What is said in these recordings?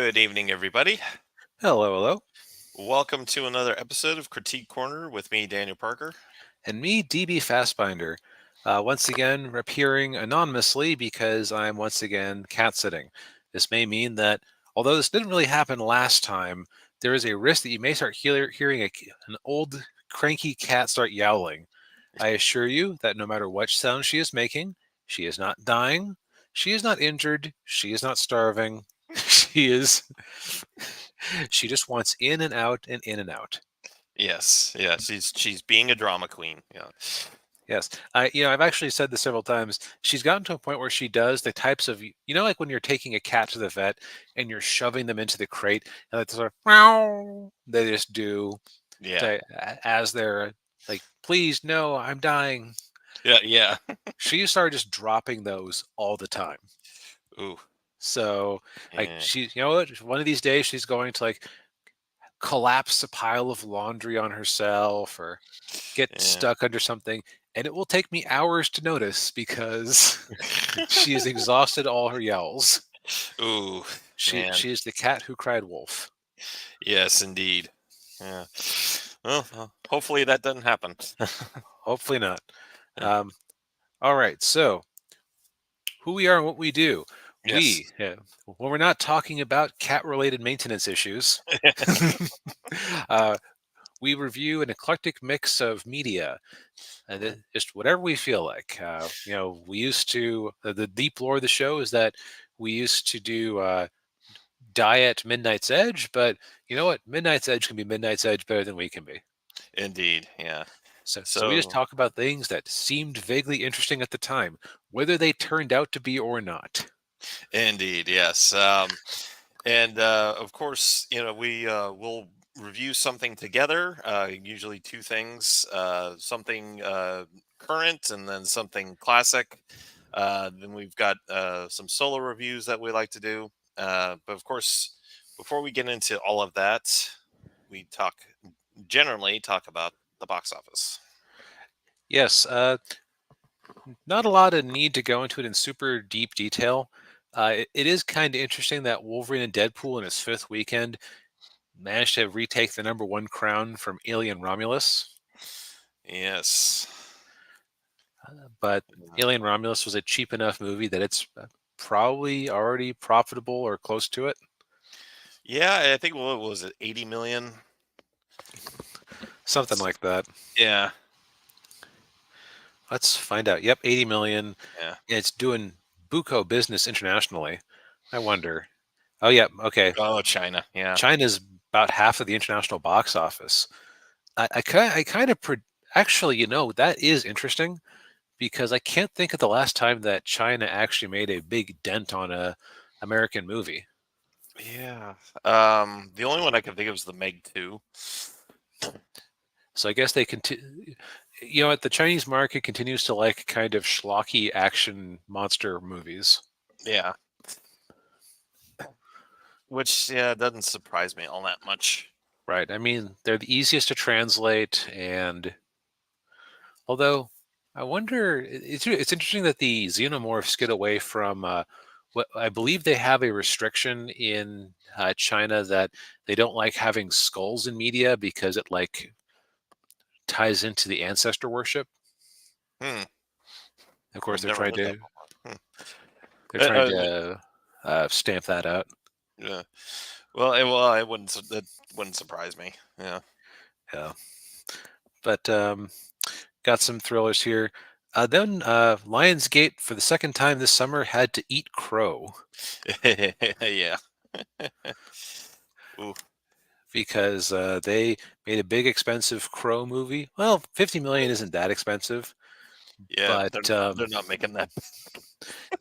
Good evening, everybody. Hello, hello. Welcome to another episode of Critique Corner with me, Daniel Parker. And me, DB Fastbinder. Once again, appearing anonymously because I'm once again cat sitting. This may mean that, although this didn't really happen last time, there is a risk that you may start hearing an old cranky cat start yowling. I assure you that no matter what sound she is making, she is not dying, she is not injured, she is not starving. She is. She just wants in and out and in and out. Yes, she's being a drama queen. Yeah. Yes, I've actually said this several times. She's gotten to a point where she does the types of, like when you're taking a cat to the vet and you're shoving them into the crate, and it's sort of meow, they just do Yeah. as they're like, please, no, I'm dying. Yeah. She started just dropping those all the time. Ooh. So, like, Yeah. she, you know what? One of these days, she's going to like collapse a pile of laundry on herself or get Yeah. stuck under something, and it will take me hours to notice because she has exhausted all her yowls. Ooh, She man. she is the cat who cried wolf. Yes, indeed. Yeah. Well, hopefully that doesn't happen. Hopefully not. Um, all right, so who we are and what we do. Yes. When we're not talking about cat-related maintenance issues, uh, we review an eclectic mix of media. Just whatever we feel like. We used to, the deep lore of the show is that we used to do diet Midnight's Edge, but you know what? Midnight's Edge can be Midnight's Edge better than we can be. Indeed. Yeah. So we just So, talk about things that seemed vaguely interesting at the time, whether they turned out to be or not. indeed, yes. And of course, we will review something together. Usually two things: something current, and then something classic. Then we've got some solo reviews that we like to do. But of course, before we get into all of that, we generally talk about the box office. Yes, not a lot of need to go into it in super deep detail. It is kind of interesting that Wolverine and Deadpool in its fifth weekend managed to retake the number one crown from Alien Romulus. Yes. But Alien Romulus was a cheap enough movie that it's probably already profitable or close to it. Yeah, I think what was it, 80 million? Something like that. Yeah, Let's find out. Yep, 80 million. yeah. It's doing buco business internationally. I wonder. Oh, yeah. Okay. Oh, China. Yeah. China's about half of the international box office. I kind of actually, that is interesting because I can't think of the last time that China actually made a big dent on a American movie. Yeah. The only one I can think of is the Meg 2. So I guess they continue. What the Chinese market continues to like kind of schlocky action monster movies. Yeah. Which, yeah, doesn't surprise me all that much. Right. I mean, they're the easiest to translate, and although I wonder, it's interesting that the xenomorphs get away from what I believe they have a restriction in China that they don't like having skulls in media because it like ties into the ancestor worship. Hmm. Of course, I've never heard that before. they're Hmm. trying to stamp that out. Yeah. Well, that wouldn't surprise me. Yeah. Yeah, but got some thrillers here. Then Lionsgate for the second time this summer had to eat crow Yeah. Ooh. because they made a big expensive crow movie. Well, 50 million isn't that expensive, Yeah, but they're not making that.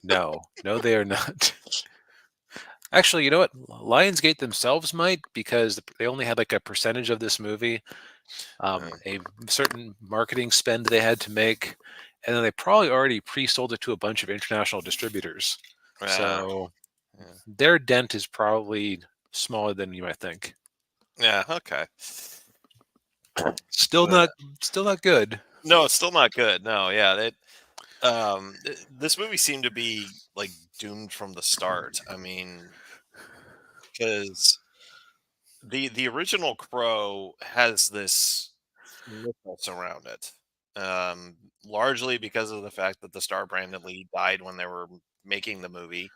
no, they are not. Actually, you know what? Lionsgate themselves might because they only had like a percentage of this movie, a certain marketing spend they had to make, and then they probably already pre-sold it to a bunch of international distributors. Yeah. So Yeah. their dent is probably smaller than you might think. Yeah. Okay. Still Uh, not, still not good. no, it's still not good. No. Yeah. This movie seemed to be like doomed from the start. I mean, because the original Crow has this mythos around it, um, largely because of the fact that the star Brandon Lee died when they were making the movie,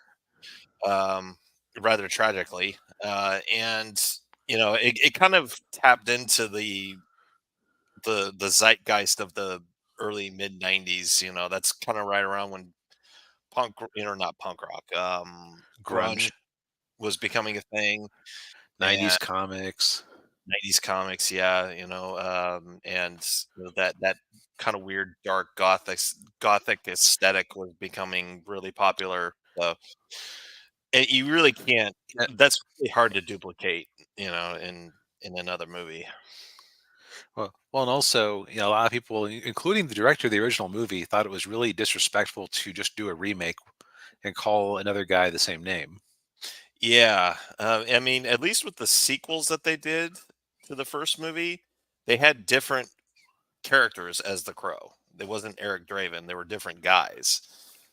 um, rather tragically, and it kind of tapped into the zeitgeist of the early mid '90s. That's kind of right around when not punk rock, grunge Grunge, was becoming a thing, and 90s comics. '90s comics, yeah, and that kind of weird dark gothic aesthetic was becoming really popular. So and you really can't. Yeah, That's really hard to duplicate, in another movie. well, and also, a lot of people, including the director of the original movie, thought it was really disrespectful to just do a remake and call another guy the same name. Yeah, I mean, at least with the sequels that they did to the first movie, they had different characters as the Crow. It wasn't Eric Draven; they were different guys.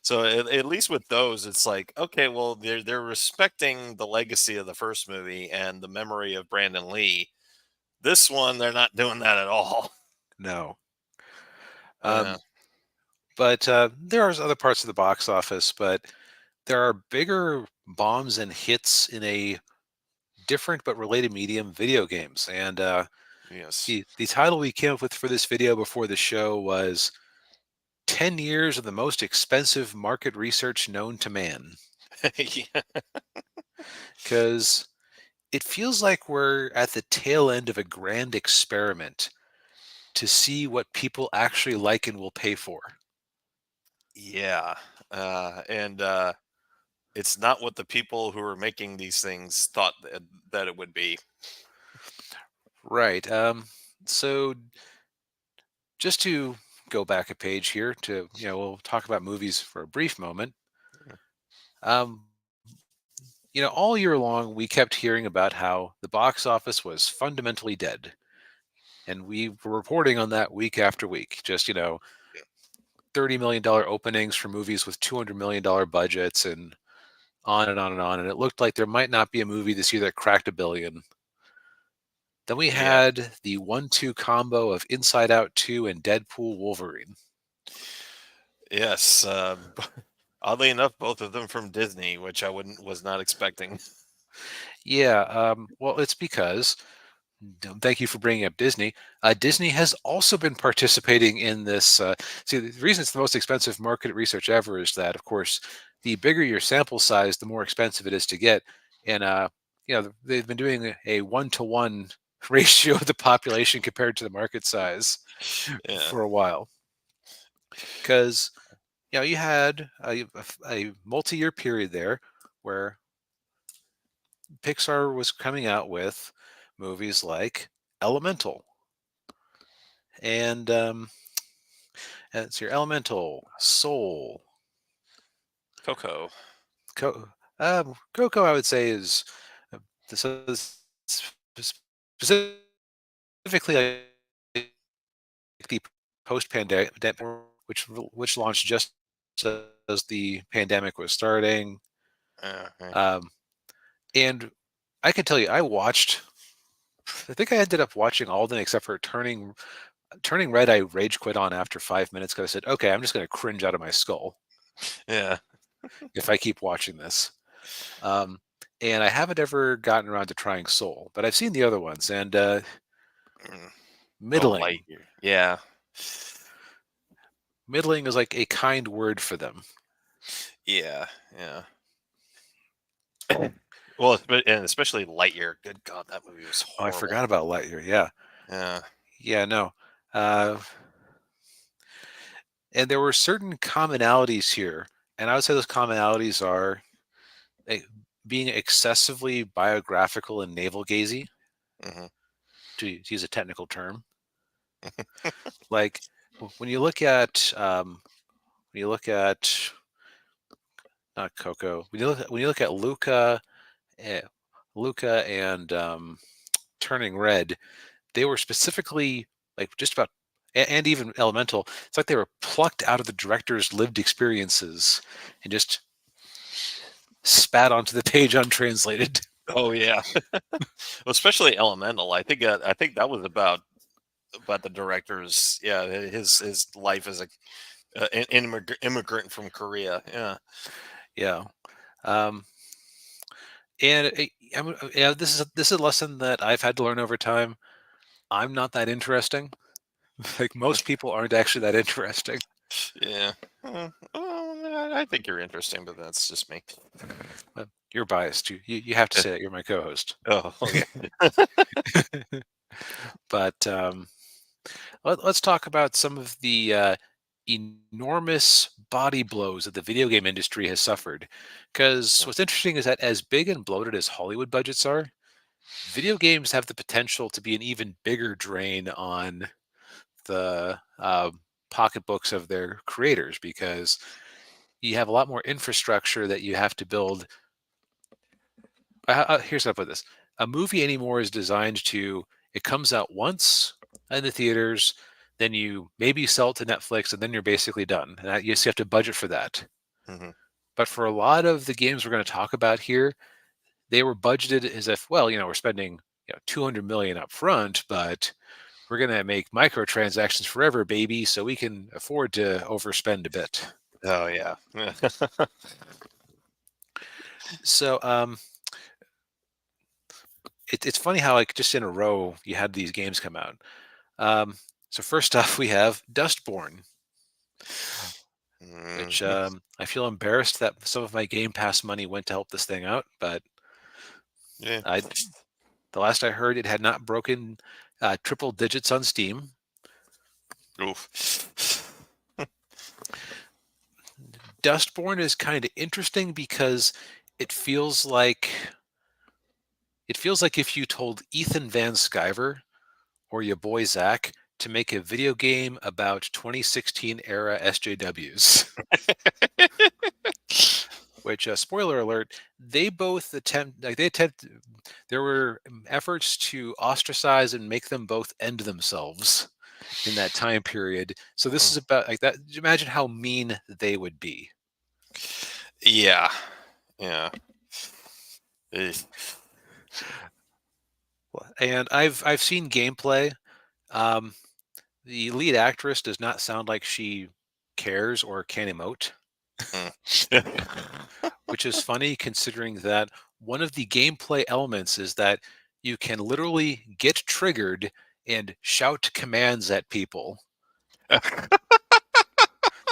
So at least with those, it's like, okay, well, they're respecting the legacy of the first movie and the memory of Brandon Lee. This one, they're not doing that at all. No. Yeah, Um, but there are other parts of the box office, but there are bigger bombs and hits in a different but related medium, video games. And yes, the title we came up with for this video before the show was 10 Years of the Most Expensive Market Research Known to Man. yeah, Because it feels like we're at the tail end of a grand experiment to see what people actually like and will pay for. yeah, and it's not what the people who are making these things thought that it would be. Right. So just to go back a page here to, we'll talk about movies for a brief moment. Um, all year long, we kept hearing about how the box office was fundamentally dead. And we were reporting on that week after week. Just, $30 million openings for movies with $200 million budgets and on and on and on. And it looked like there might not be a movie this year that cracked a billion. Then we Yeah. had the 1-2 combo of Inside Out 2 and Deadpool Wolverine. Yes. Oddly enough, both of them from Disney, which I wouldn't was not expecting. Yeah, well, it's because, thank you for bringing up Disney. Disney has also been participating in this. See, the reason it's the most expensive market research ever is that, of course, the bigger your sample size, the more expensive it is to get. And, they've been doing a 1-to-1 ratio of the population compared to the market size Yeah. for a while. Because, you had a multi-year period there where Pixar was coming out with movies like Elemental and it's your Elemental, Soul, Coco. Coco. I would say is so specifically like the post-pandemic, which launched just as the pandemic was starting, Okay. um, and I can tell you, I watched. I think I ended up watching all of them except for Turning Red. I rage quit on after 5 minutes because I said, "Okay, I'm just going to cringe out of my skull Yeah. if I keep watching this." Um, and I haven't ever gotten around to trying Soul, but I've seen the other ones, and Mm. Oh, middling. Lightyear. Yeah. Middling is like a kind word for them. Yeah. Yeah. Well, and especially Lightyear. Good God, that movie was Oh, I horrible. forgot about Lightyear. Yeah, Yeah. yeah, no. Uh, and there were certain commonalities here, and I would say those commonalities are eh, being excessively biographical and navel gazy, Hmm. to use a technical term. Like when you look at not Coco, when you look at eh, Luca and Turning Red, they were specifically like just about, and even Elemental. It's like they were plucked out of the director's lived experiences and just spat onto the page untranslated. Oh yeah, especially Elemental. I think that was about the director's, yeah, his life as an immigrant from Korea. Yeah. Yeah. Um, and yeah, this is a lesson that I've had to learn over time. I'm not that interesting. Like most people aren't actually that interesting. Yeah. Well, I think you're interesting, but that's just me. You're biased. You have to Eh, say that you're my co-host. Oh, okay. But let's talk about some of the enormous body blows that the video game industry has suffered. Because what's interesting is that as big and bloated as Hollywood budgets are, video games have the potential to be an even bigger drain on the pocketbooks of their creators because you have a lot more infrastructure that you have to build. Here's how I put this: a movie anymore is designed to it comes out once in the theaters, then you maybe sell it to Netflix, and then you're basically done. And you just have to budget for that. Mhm. But for a lot of the games we're going to talk about here, they were budgeted as if, well, we're spending 200 million up front, but we're going to make microtransactions forever, baby, so we can afford to overspend a bit. Oh yeah. So it's funny how like just in a row you had these games come out. Um, so first off, we have Dustborn, which Mm, I feel embarrassed that some of my Game Pass money went to help this thing out, but yeah. I the last I heard, it had not broken triple digits on Steam. Oof. Dustborn is kind of interesting because it feels like if you told Ethan Van Sciver or your boy Zach to make a video game about 2016 era SJWs. Which, spoiler alert, they both attempt. There were efforts to ostracize and make them both end themselves in that time period. So this is about like that. Imagine how mean they would be. Yeah. Yeah. Eh, And I've seen gameplay. Um, the lead actress does not sound like she cares or can emote, mm. which is funny considering that one of the gameplay elements is that you can literally get triggered and shout commands at people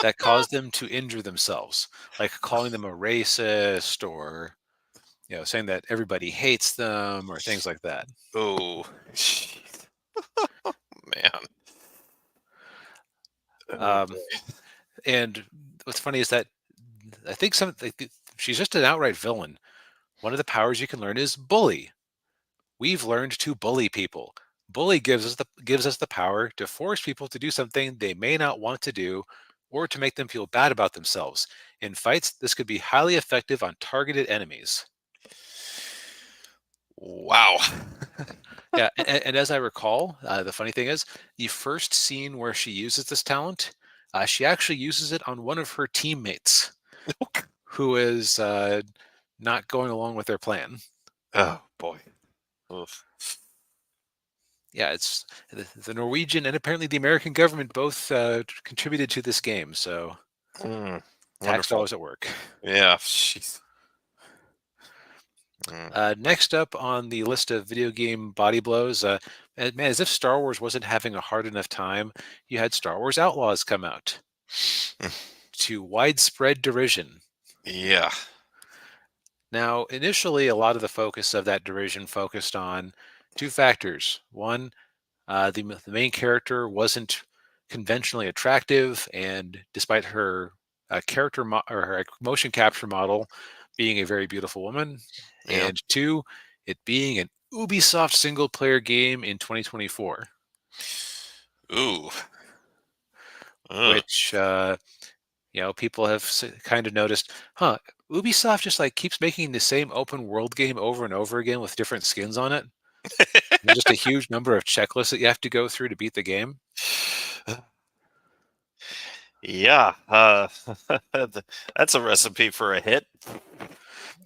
that cause them to injure themselves, like calling them a racist or saying that everybody hates them or things like that. Oh, jeez, man. Oh Um, boy. and what's funny is that I think she's just an outright villain. One of the powers you can learn is bully. We've learned to bully people. Bully gives us the power to force people to do something they may not want to do or to make them feel bad about themselves. In fights, this could be highly effective on targeted enemies. Wow. Yeah, and as I recall, the funny thing is, the first scene where she uses this talent, she actually uses it on one of her teammates who is not going along with their plan. Oh boy. Oof. Yeah, it's the Norwegian and apparently the American government both contributed to this game, so Mm, tax wonderful. dollars at work. Yeah. Jeez. Mm. Next up on the list of video game body blows, and man, as if Star Wars wasn't having a hard enough time, you had Star Wars Outlaws come out to widespread derision. Yeah. Now, initially, a lot of the focus of that derision focused on two factors. One, the main character wasn't conventionally attractive, and despite her or her motion capture model being a very beautiful woman, Yeah. and two, it being an Ubisoft single player game in 2024, Ooh. which people have kind of noticed, huh? Ubisoft just like keeps making the same open world game over and over again with different skins on it. There's just a huge number of checklists that you have to go through to beat the game. Yeah. That's a recipe for a hit.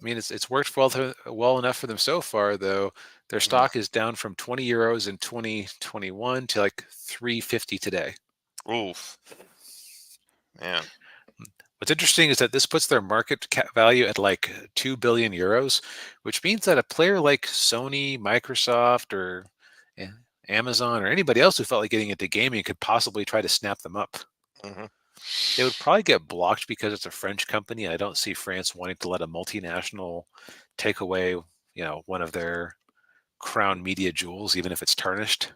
I mean, it's worked well enough for them so far, though. Their Yeah. stock is down from 20 euros in 2021 to like 350 today. Oof. Man. What's interesting is that this puts their market cap value at like 2 billion euros, which means that a player like Sony, Microsoft, or eh, Amazon, or anybody else who felt like getting into gaming could possibly try to snap them up. Hmm. They would probably get blocked because it's a French company. I don't see France wanting to let a multinational take away, one of their crown media jewels, even if it's tarnished.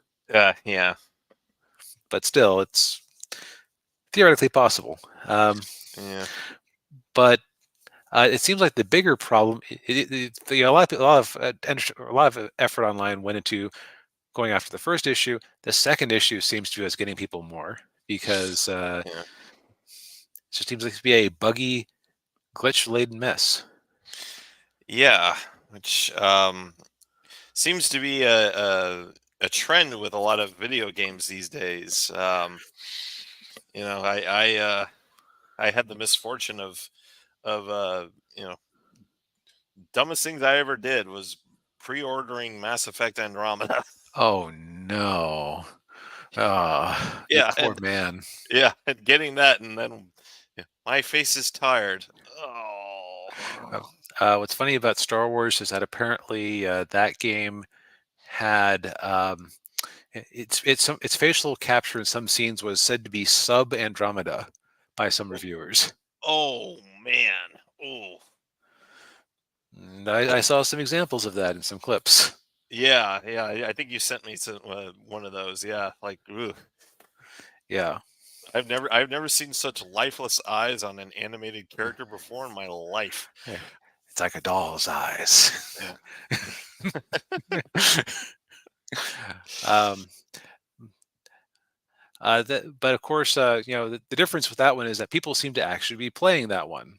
Yeah. But still, it's theoretically possible. Yeah. But it seems like the bigger problem, a lot of effort online went into going after the first issue. The second issue seems to be us getting people more because Yeah. it just seems like to be a buggy, glitch-laden mess. Yeah. Which seems to be a trend with a lot of video games these days. I had the misfortune of you know dumbest things I ever did was pre-ordering Mass Effect Andromeda. Oh no! Ah, you Yeah, poor man. and getting that, and then yeah, my face is tired. Oh, Uh, what's funny about Star Wars is that apparently that game had its facial capture in some scenes was said to be sub Andromeda by some reviewers. oh man, oh And I saw some examples of that in some clips. yeah. I think you sent me to one of those. Yeah, like ugh. Yeah, I've never seen such lifeless eyes on an animated character before in my life. yeah. It's like a doll's eyes. um, but of course, the difference with that one is that people seem to actually be playing that one.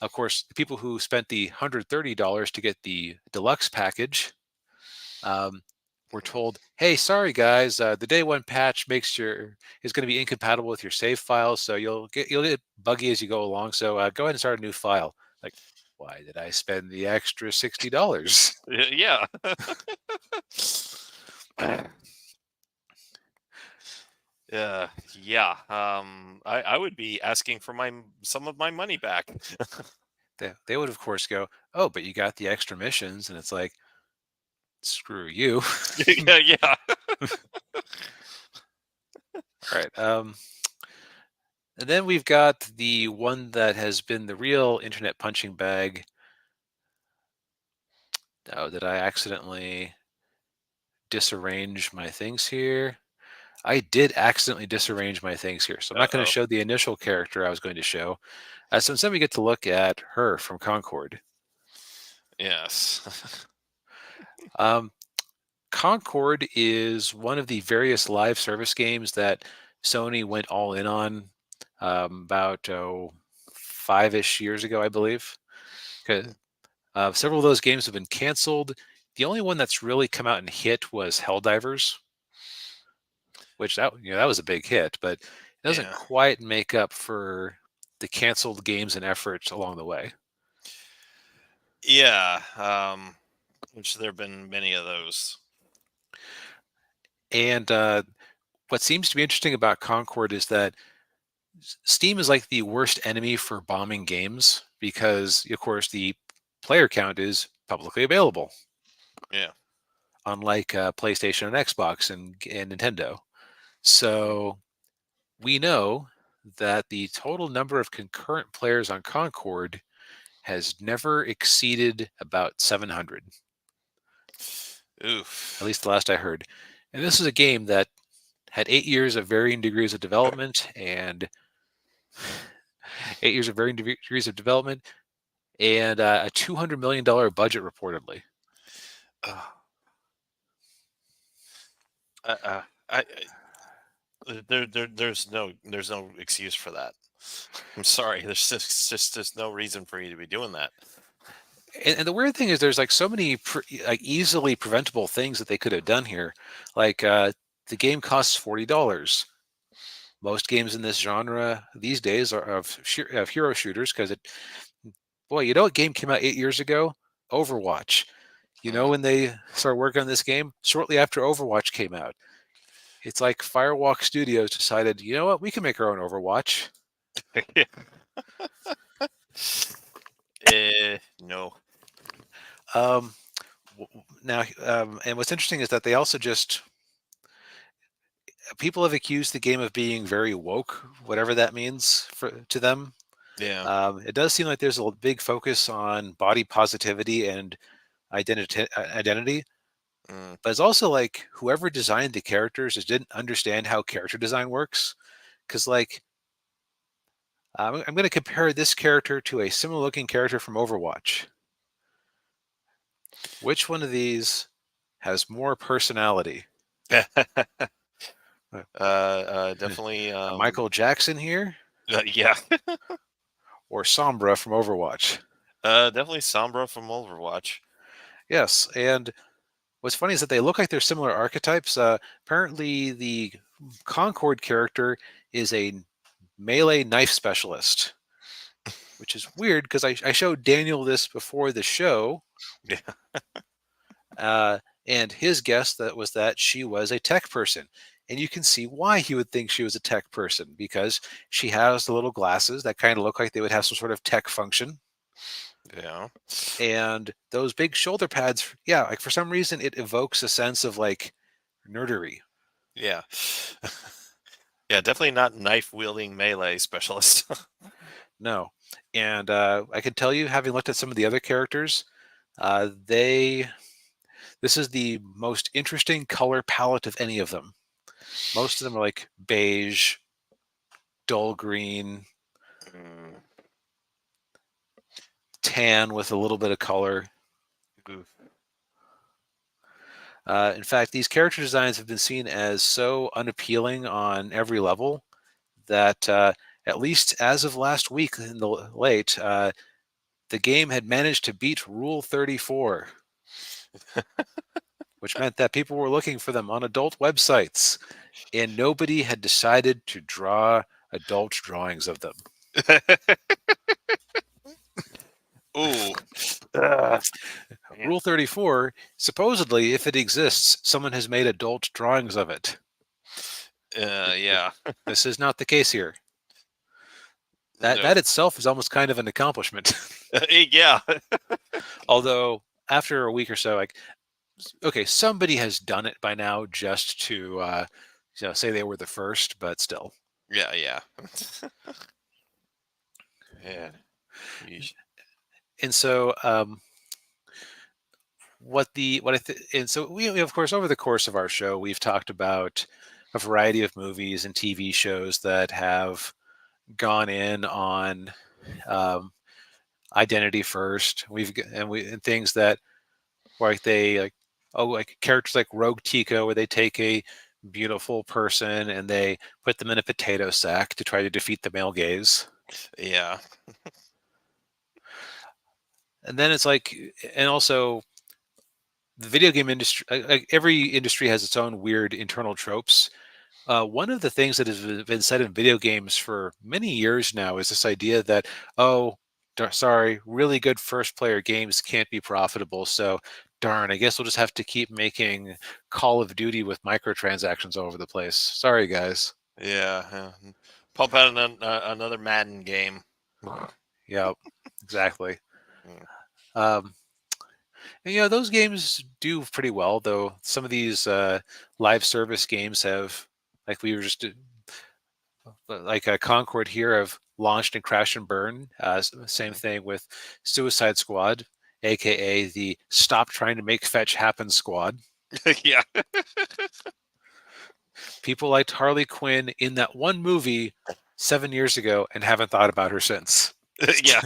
Of course, the people who spent the $130 to get the deluxe package um, were told, "Hey, sorry guys, the day one patch is going to be incompatible with your save files, so you'll get buggy as you go along. So go ahead and start a new file." Like, why did I spend the extra $60? Yeah. Yeah. I would be asking for some of my money back. They would of course go, "Oh, but you got the extra missions," and it's like, screw you. Yeah, yeah. All right. And then we've got the one that has been the real internet punching bag. Oh, did I accidentally disarrange my things here? I did accidentally disarrange my things here. So I'm not going to Uh-oh. show the initial character I was going to show. So instead we get to look at her from Concord. Yes. Um, Concord is one of the various live service games that Sony went all in on about 5-ish years ago, I believe. 'Cause, several of those games have been canceled. The only one that's really come out and hit was Helldivers, which that was a big hit, but it doesn't Yeah. quite make up for the canceled games and efforts along the way. Yeah. Which there have been many of those. And what seems to be interesting about Concord is that Steam is like the worst enemy for bombing games because, of course, the player count is publicly available, Yeah. unlike PlayStation and Xbox and Nintendo. So we know that the total number of concurrent players on Concord has never exceeded about 700, at least Oof. the last I heard. And this is a game that had 8 years of varying degrees of development and 8 years of varying degrees of development and a $200 million budget reportedly. Uh, uh, uh, there's no excuse for that. I'm sorry. There's no reason for you to be doing that. And the weird thing is, there's like so many like easily preventable things that they could have done here. Like the game costs $40. Most games in this genre these days are of hero shooters because Boy, you know what game came out 8 years ago? Overwatch. You know Mm. when they started working on this game? Shortly after Overwatch came out. It's like Firewalk Studios decided, you know what, we can make our own Overwatch. Yeah. No. Um, Now, and what's interesting is that they also just people have accused the game of being very woke, whatever that means to them. Yeah. It does seem like there's a big focus on body positivity and identity, Mm. but it's also like whoever designed the characters just didn't understand how character design works. Because like I'm going to compare this character to a similar looking character from Overwatch. Which one of these has more personality? Uh, Definitely. Michael Jackson here Yeah. or Sombra from Overwatch? Definitely Sombra from Overwatch. Yes, and what's funny is that they look like they're similar archetypes. Apparently, the Concord character is a melee knife specialist, which is weird because I showed Daniel this before the show, Yeah. uh, and his guess that she was a tech person. And you can see why he would think she was a tech person because she has the little glasses that kind of look like they would have some sort of tech function. Yeah. And those big shoulder pads, yeah, like for some reason it evokes a sense of like nerdery. Yeah. Yeah. Definitely not knife wielding melee specialist. No. And I can tell you, having looked at some of the other characters, they this is the most interesting color palette of any of them. Most of them are like beige, dull green, Mm. tan with a little bit of color. Oof. In fact, these character designs have been seen as so unappealing on every level that at least as of last week in the late, the game had managed to beat Rule 34, which meant that people were looking for them on adult websites, and nobody had decided to draw adult drawings of them. Ooh. Uh, man. Rule 34, supposedly, if it exists, someone has made adult drawings of it. Yeah. This is not the case here. That No. that itself is almost kind of an accomplishment. Yeah. Although after a week or so, like, okay, somebody has done it by now just to say they were the first, but still. Yeah. Yeah. Yeah. Yeesh. And so and so we of course over the course of our show we've talked about a variety of movies and TV shows that have gone in on um, identity first. And things that like they like like characters like Rogue Tico where they take a beautiful person and they put them in a potato sack to try to defeat the male gaze. Yeah. And then it's like, and also the video game industry, every industry has its own weird internal tropes. One of the things that has been said in video games for many years now is this idea that, oh, sorry, really good first player games can't be profitable. So, darn, I guess we'll just have to keep making Call of Duty with microtransactions all over the place. Sorry, guys. Yeah. Pump out another Madden game. Yeah, exactly. Mm. Um, and, those games do pretty well, though. Some of these live service games have, like we were just like a Concord here have launched and crashed and burned. Same thing with Suicide Squad, aka the Stop Trying to Make Fetch Happen Squad. Yeah. People liked Harley Quinn in that one movie 7 years ago and haven't thought about her since. Yeah.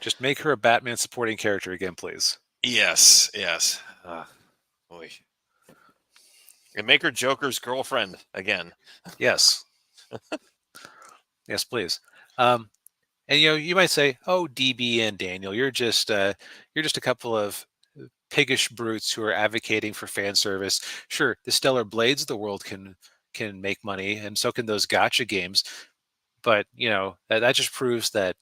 Just make her a Batman supporting character again, please. Yes. Yes. Boy. And make her Joker's girlfriend again. Yes. Yes, please. And you might say, "Oh, DB and Daniel, you're just a couple of piggish brutes who are advocating for fan service. Sure, the Stellar Blades of the world can make money, and so can those gotcha games. But that just proves that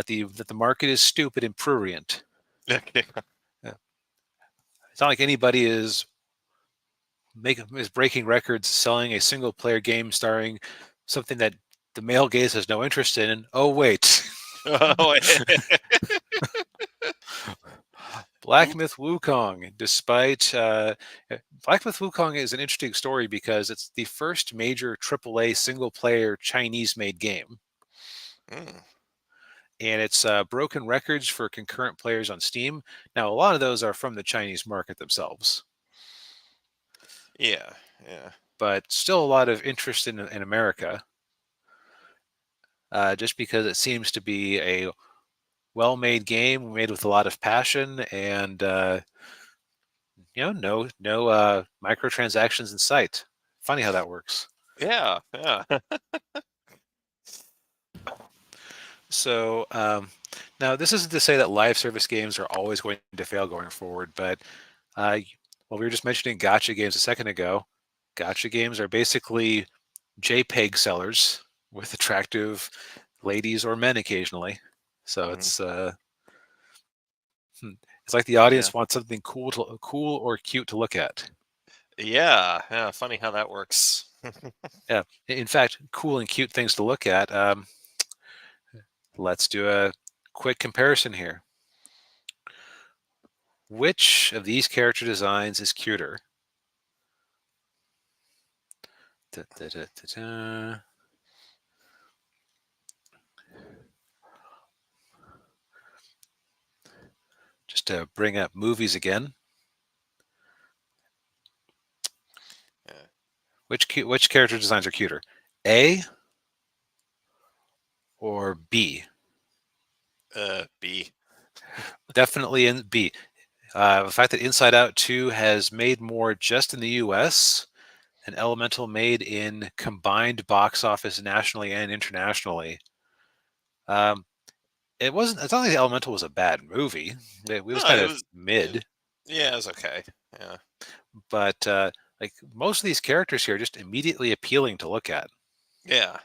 that the market is stupid and prurient. Okay. Yeah. It's not like anybody is breaking records selling a single player game starring something that the male gaze has no interest in. And oh wait, Oh, Black Myth Wukong. Despite Black Myth Wukong is an interesting story because it's the first major AAA single player Chinese made game. mm, And it's broken records for concurrent players on Steam. Now, a lot of those are from the Chinese market themselves, yeah, yeah, but still a lot of interest in America, just because it seems to be a well-made game made with a lot of passion and no microtransactions in sight. Funny how that works. yeah, yeah. So now this isn't to say that live service games are always going to fail going forward, but well, we were just mentioning gacha games a second ago. Gacha games are basically JPEG sellers with attractive ladies or men occasionally. So Mhm. it's like the Yeah, audience wants something cool or cute to look at. yeah, yeah. Funny how that works. Yeah, in fact, cool and cute things to look at. Let's do a quick comparison here. Which of these character designs is cuter? Da, da, da, da, da. Just to bring up movies again. Yeah. Which character designs are cuter? A or B? B. Definitely in B. The fact that Inside Out 2 has made more just in the US and Elemental made in combined box office nationally and internationally. Um, it's not like Elemental was a bad movie. It was No, kind it of was. mid, Yeah, it was okay. Yeah, but like most of these characters here are just immediately appealing to look at. yeah,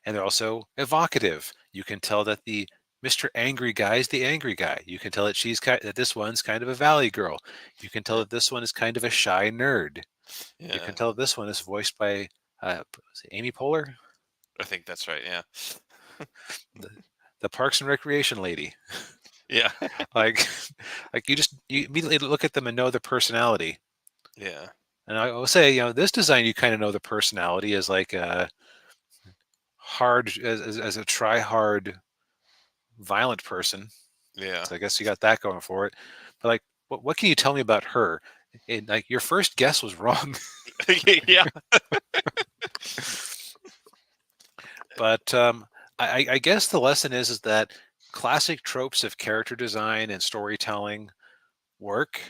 And they're also evocative. You can tell that the Mr. Angry guy is the angry guy. You can tell that this one's kind of a valley girl. You can tell yeah, that this one is kind of a shy nerd. You yeah. can tell that this one is voiced by Amy Poehler, I think that's right. Yeah, the, the Parks and Recreation lady. yeah, Like, like you immediately look at them and know their personality. yeah, And I will say, this design you kind of know the personality as like a hard as a try hard violent person. yeah, So I guess you got that going for it. But like, what can you tell me about her? Like your first guess was wrong. yeah. But I guess the lesson is that classic tropes of character design and storytelling work.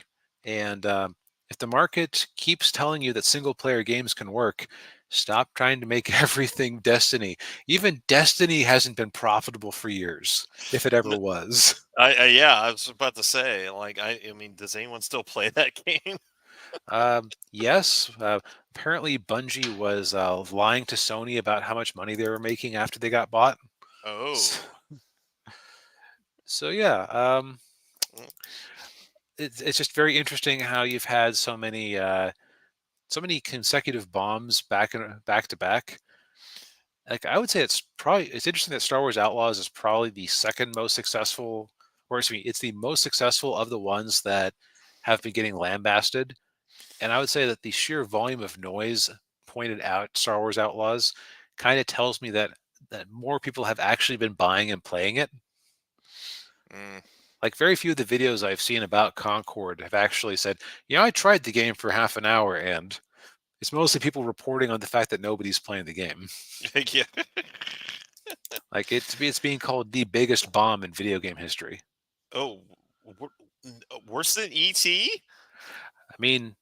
And if the market keeps telling you that single player games can work, stop trying to make everything Destiny. Even Destiny hasn't been profitable for years, if it ever N- was. yeah, I was about to say, like, I mean, does anyone still play that game? Yes, apparently Bungie was lying to Sony about how much money they were making after they got bought. S- Oh, So, yeah, mm, it's just very interesting how you've had so many consecutive bombs back to back. Like I would say, it's interesting that Star Wars Outlaws is probably the second most successful, or excuse me, it's the most successful of the ones that have been getting lambasted. And I would say that the sheer volume of noise pointed out Star Wars Outlaws kind of tells me that more people have actually been buying and playing it. mm, Like very few of the videos I've seen about Concord have actually said, I tried the game for half an hour and it's mostly people reporting on the fact that nobody's playing the game. yeah. Like it's being called the biggest bomb in video game history. Oh, worse than ET? I mean,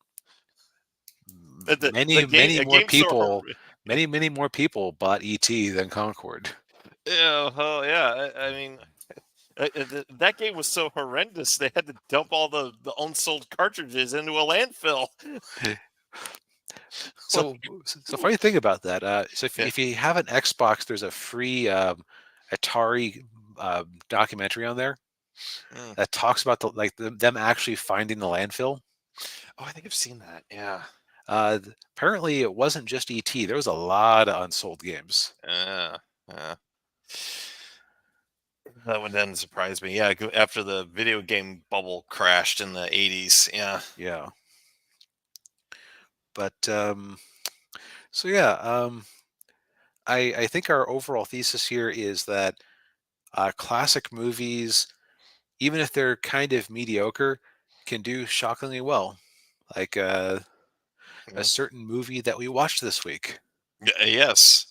The game, many a more game so people, many more people bought ET than Concord. yeah, oh yeah. I mean, that game was so horrendous. They had to dump all the unsold cartridges into a landfill. So, so funny thing about that. So Yeah. if you have an Xbox, there's a free Atari documentary on there Mm. that talks about them actually finding the landfill. Oh, I think I've seen that. Yeah. Apparently, it wasn't just ET. There was a lot of unsold games. Yeah. Yeah. That one doesn't surprise me. Yeah, after the video game bubble crashed in the 80s. Yeah. Yeah, but so yeah, I think our overall thesis here is that classic movies, even if they're kind of mediocre, can do shockingly well. Like a Yeah. certain movie that we watched this week. Yes.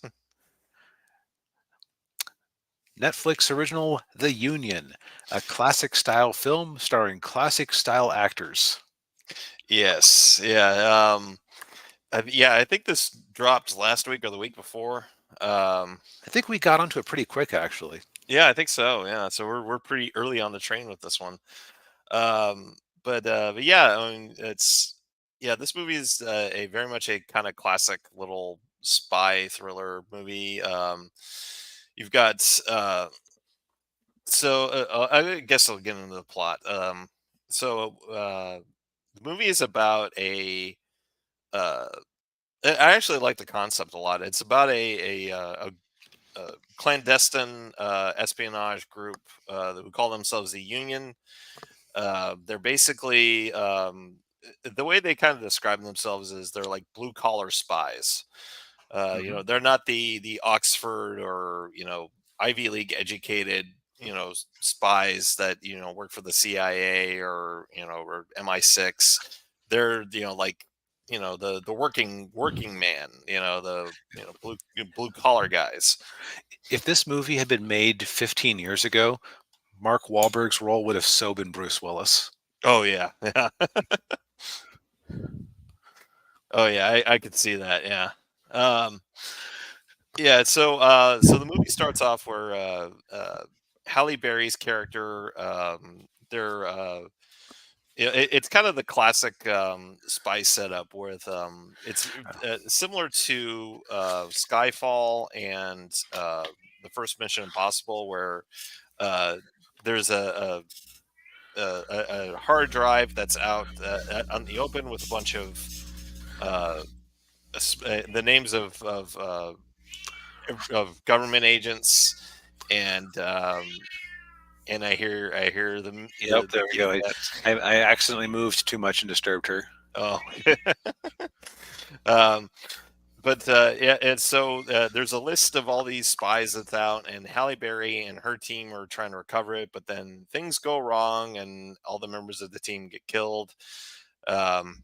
Netflix original The Union, a classic style film starring classic style actors. Yes. Yeah. Yeah, I think this dropped last week or the week before. Um, I think we got onto it pretty quick, actually. yeah, I think so. Yeah, so we're pretty early on the train with this one. Um, but yeah, I mean, this movie is a very much a kind of classic little spy thriller movie. You've got I guess I'll get into the plot. The movie is about a. Uh, I actually like the concept a lot. It's about a clandestine espionage group that would call themselves the Union. They're basically the way they kind of describe themselves is they're like blue collar spies. Hmm. They're not the Oxford or Ivy League educated spies that work for the CIA or or MI6. They're like the working man. The blue collar guys. If this movie had been made 15 years ago, Mark Wahlberg's role would have so been Bruce Willis. Oh yeah, yeah. Oh yeah, I could see that. Yeah. Um, yeah. So the movie starts off where Halle Berry's character, they're it's kind of the classic spy setup with it's similar to Skyfall and the first Mission Impossible, where uh, there's a hard drive that's out on the open with a bunch of uh, the names of government agents, and I hear Yep, the there we beep go. that. I accidentally moved too much and disturbed her. Oh. um, but yeah, and so there's a list of all these spies that's out, and Halle Berry and her team are trying to recover it, but then things go wrong, and all the members of the team get killed, um,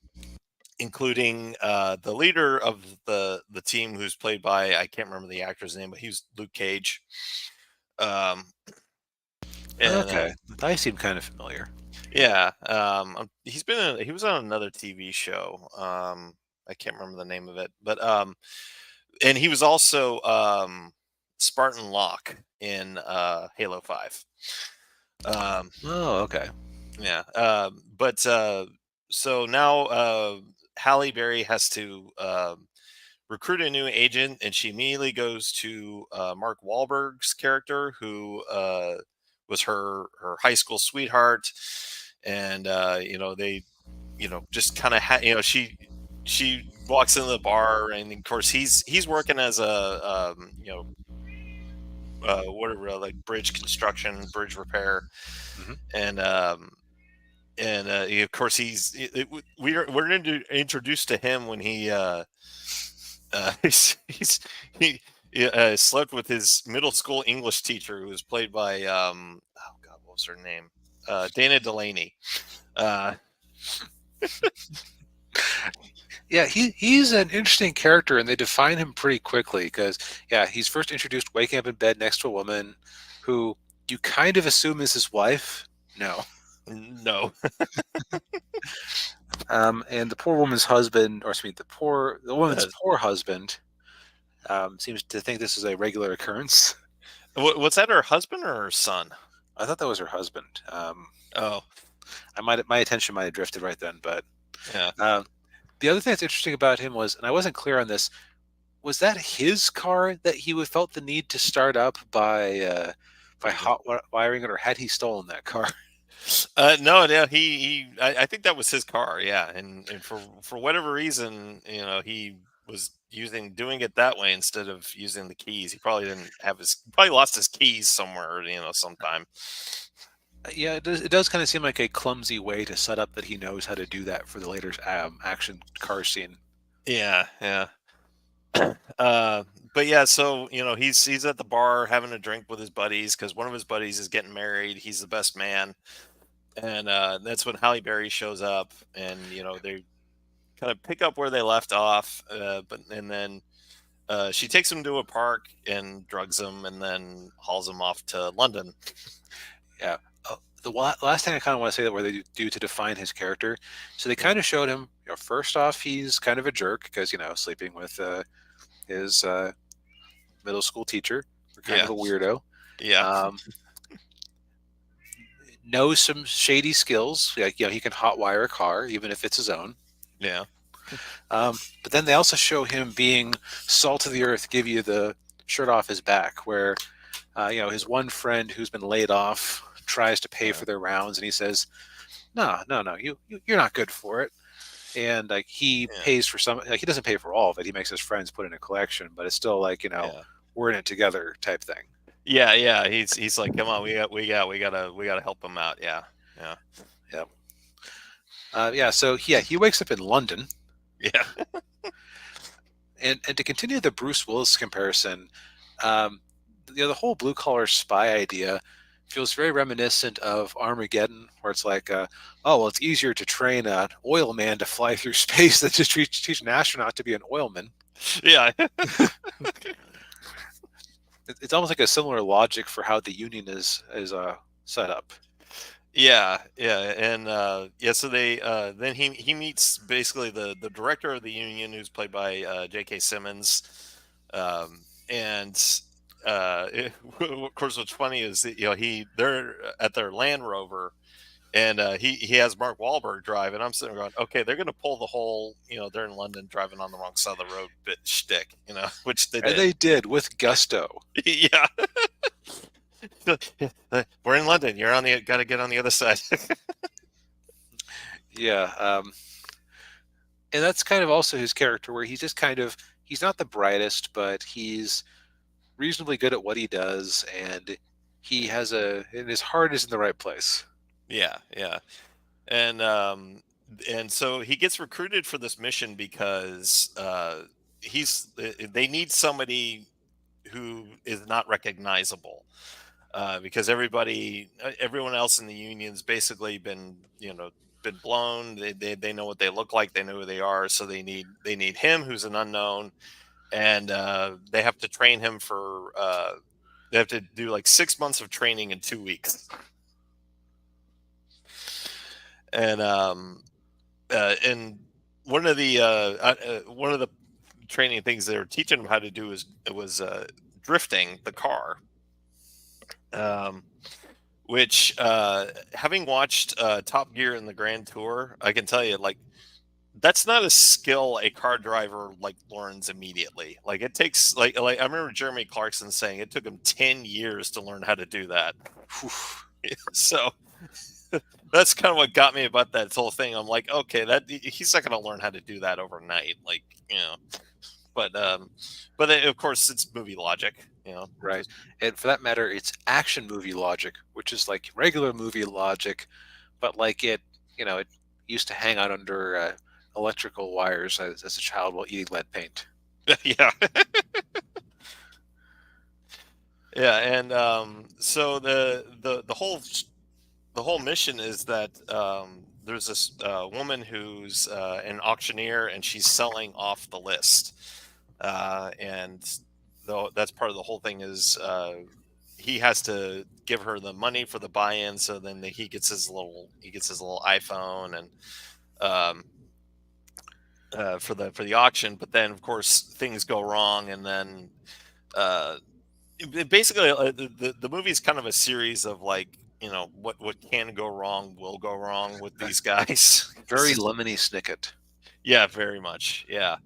including the leader of the team, who's played by, I can't remember the actor's name, but he was Luke Cage. Um, and Okay, I seem kind of familiar. Yeah, he was on another TV show. I can't remember the name of it, but and he was also Spartan Locke in Halo 5. Um, Oh, okay. yeah, but so now Halle Berry has to recruit a new agent, and she immediately goes to Mark Wahlberg's character, who was her high school sweetheart, and they just kind of she walks into the bar, and of course he's working as a whatever, like bridge construction, bridge repair, Hmm. and of course we're introduced to him when he's he slept with his middle school English teacher, who was played by oh god, what was her name? Dana Delaney. Uh, Yeah, he's an interesting character, and they define him pretty quickly because yeah, he's first introduced waking up in bed next to a woman who you kind of assume is his wife. No, no. and the poor woman's husband, or excuse me, the woman's Uh, poor husband, seems to think this is a regular occurrence. was that her husband or her son? I thought that was her husband. Oh, My attention might have drifted right then, but yeah. um, The other thing that's interesting about him was, and I wasn't clear on this, was that his car that he felt the need to start up by wiring it, or had he stolen that car? No, no, I think that was his car, yeah, and for whatever reason, he was doing it that way instead of using the keys. He probably didn't have probably lost his keys somewhere, sometime. Yeah, it does kind of seem like a clumsy way to set up that he knows how to do that for the later action car scene. Yeah, yeah. Uh, but yeah, so he's at the bar having a drink with his buddies because one of his buddies is getting married. He's the best man, and that's when Halle Berry shows up, and they kind of pick up where they left off. And then she takes him to a park and drugs him, and then hauls him off to London. Yeah. The last thing I kind of want to say that where they do to define his character, so they Yeah, kind of showed him. First off, he's kind of a jerk because sleeping with his middle school teacher, or kind yeah, of a weirdo. yeah, Um, knows some shady skills, like he can hotwire a car even if it's his own. yeah, But then they also show him being salt of the earth, give you the shirt off his back, where his one friend who's been laid off tries to pay yeah, for their rounds, and he says, "No, no, no, you're not good for it." And like he yeah, pays for some, like he doesn't pay for all of it. He makes his friends put in a collection, but it's still like yeah. we're in it together type thing. Yeah, yeah. He's like, come on, we gotta help him out. Yeah, yeah, Yeah, yeah. So yeah, he wakes up in London, yeah, and to continue the Bruce Willis comparison, um, the whole blue collar spy idea feels very reminiscent of Armageddon, where it's like, oh well, it's easier to train an oil man to fly through space than to teach an astronaut to be an oilman. yeah, It's almost like a similar logic for how the Union is set up. yeah, yeah. And yeah, so they then he meets basically the director of the union, who's played by J.K. Simmons, and of course, what's funny is that, they're at their Land Rover, and he has Mark Wahlberg drive, and I'm sitting there going, okay, they're going to pull the whole, they're in London driving on the wrong side of the road bit shtick, which they And did. they did with gusto. Yeah. We're in London. You're on the got to get on the other side. Yeah. And that's kind of also his character, where he's just kind of, he's not the brightest, but he's reasonably good at what he does, and and his heart is in the right place. Yeah, yeah. And so he gets recruited for this mission because they need somebody who is not recognizable, because everyone else in the union's basically been blown. They know what they look like, they know who they are, so they need him, who's an unknown, and they have to train him for they have to do like 6 months of training in 2 weeks. And one of the training things they were teaching him how to do was drifting the car, um, which, having watched Top Gear and the Grand Tour, I can tell you, like, that's not a skill a car driver like learns immediately. Like, it takes, like I remember Jeremy Clarkson saying it took him 10 years to learn how to do that. So that's kind of what got me about that whole thing. I'm like, okay, that he's not going to learn how to do that overnight, like, but of course it's movie logic, Right. just And for that matter, it's action movie logic, which is like regular movie logic, but like it used to hang out under electrical wires as a child while eating lead paint. yeah. Yeah. And so the whole mission is that there's this woman who's an auctioneer, and she's selling off the list, and though that's part of the whole thing is he has to give her the money for the buy-in, so then he gets his little iPhone, and um, for the auction. But then, of course, things go wrong, and then uh, basically the movie is kind of a series of, like, what can go wrong will go wrong with these guys. It's Very just, Lemony Snicket. Yeah, very much. Yeah.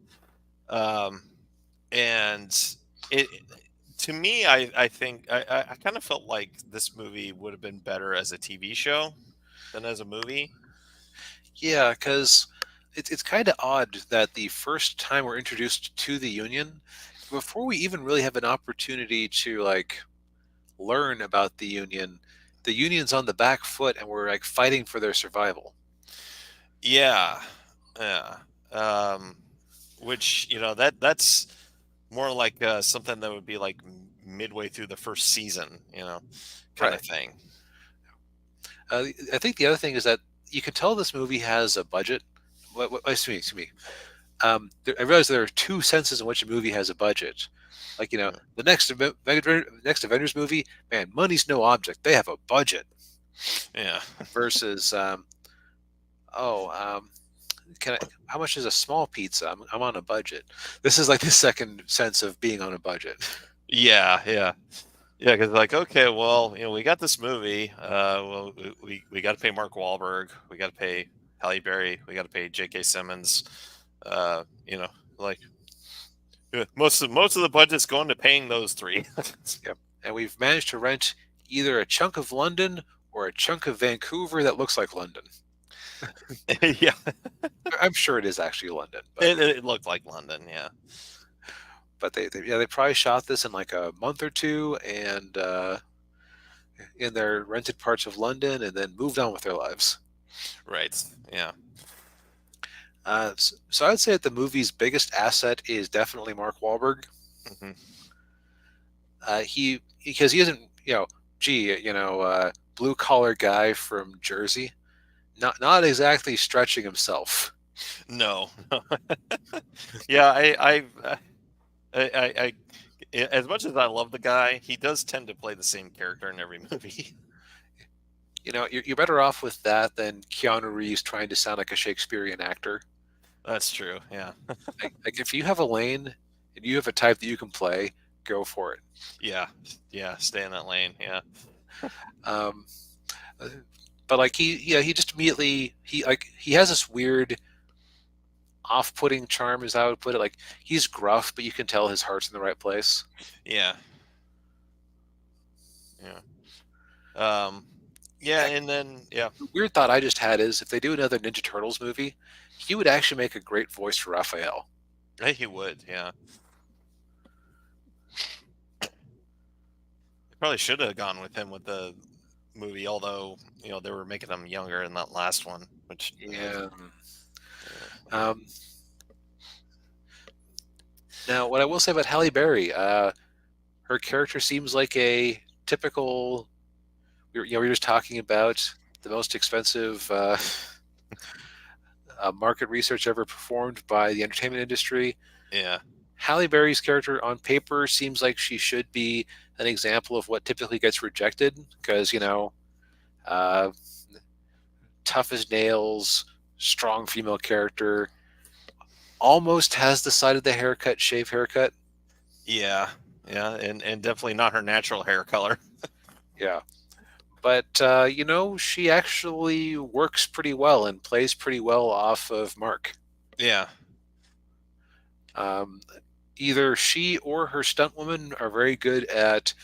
Um, and it to me, I think I kind of felt like this movie would have been better as a TV show than as a movie. Yeah, because it's kind of odd that the first time we're introduced to the Union, before we even really have an opportunity to like learn about the Union's on the back foot, and we're like fighting for their survival. Yeah, yeah. Um, which that's more like something that would be like midway through the first season, kind of Right. thing. I think the other thing is that you can tell this movie has a budget. Excuse me. I realize there are two senses in which a movie has a budget. Like Yeah, the next Avengers movie, man, money's no object. They have a budget. yeah, Versus, oh, can I? How much is a small pizza? I'm on a budget. This is like the second sense of being on a budget. yeah, yeah. Yeah, because like, okay, well, we got this movie. Well, we got to pay Mark Wahlberg. We got to pay Halle Berry. We got to pay J.K. Simmons. Uh, you know, like most of the budget's going to paying those three. Yep. And we've managed to rent either a chunk of London or a chunk of Vancouver that looks like London. Yeah, I'm sure it is actually London, it looked like London. Yeah, but they probably shot this in like a month or two, and in their rented parts of London, and then moved on with their lives. right. Yeah, So I'd say that the movie's biggest asset is definitely Mark Wahlberg. hmm He because he isn't gee blue collar guy from Jersey, not exactly stretching himself. no, yeah. As much as I love the guy, he does tend to play the same character in every movie. You're better off with that than Keanu Reeves trying to sound like a Shakespearean actor. That's true. Yeah, Like if you have a lane and you have a type that you can play, go for it. yeah, yeah. Stay in that lane. Yeah, Um, uh, but like he just immediately he has this weird off-putting charm, as I would put it. Like he's gruff, but you can tell his heart's in the right place. yeah, yeah. Um, yeah, Heck, and then yeah, the weird thought I just had is if they do another Ninja Turtles movie, he would actually make a great voice for Raphael. he would. Yeah, they probably should have gone with him with the movie, although they were making him younger in that last one, which Yeah. yeah, Um, Now, what I will say about Halle Berry, her character seems like a typical. We were just talking about the most expensive market research ever performed by the entertainment industry. yeah, Halle Berry's character on paper seems like she should be an example of what typically gets rejected because, uh, tough as nails, strong female character, almost has the side of the haircut, shave haircut. yeah, yeah, and definitely not her natural hair color. Yeah. But, she actually works pretty well and plays pretty well off of Mark. Yeah, Um, Either she or her stunt woman are very good at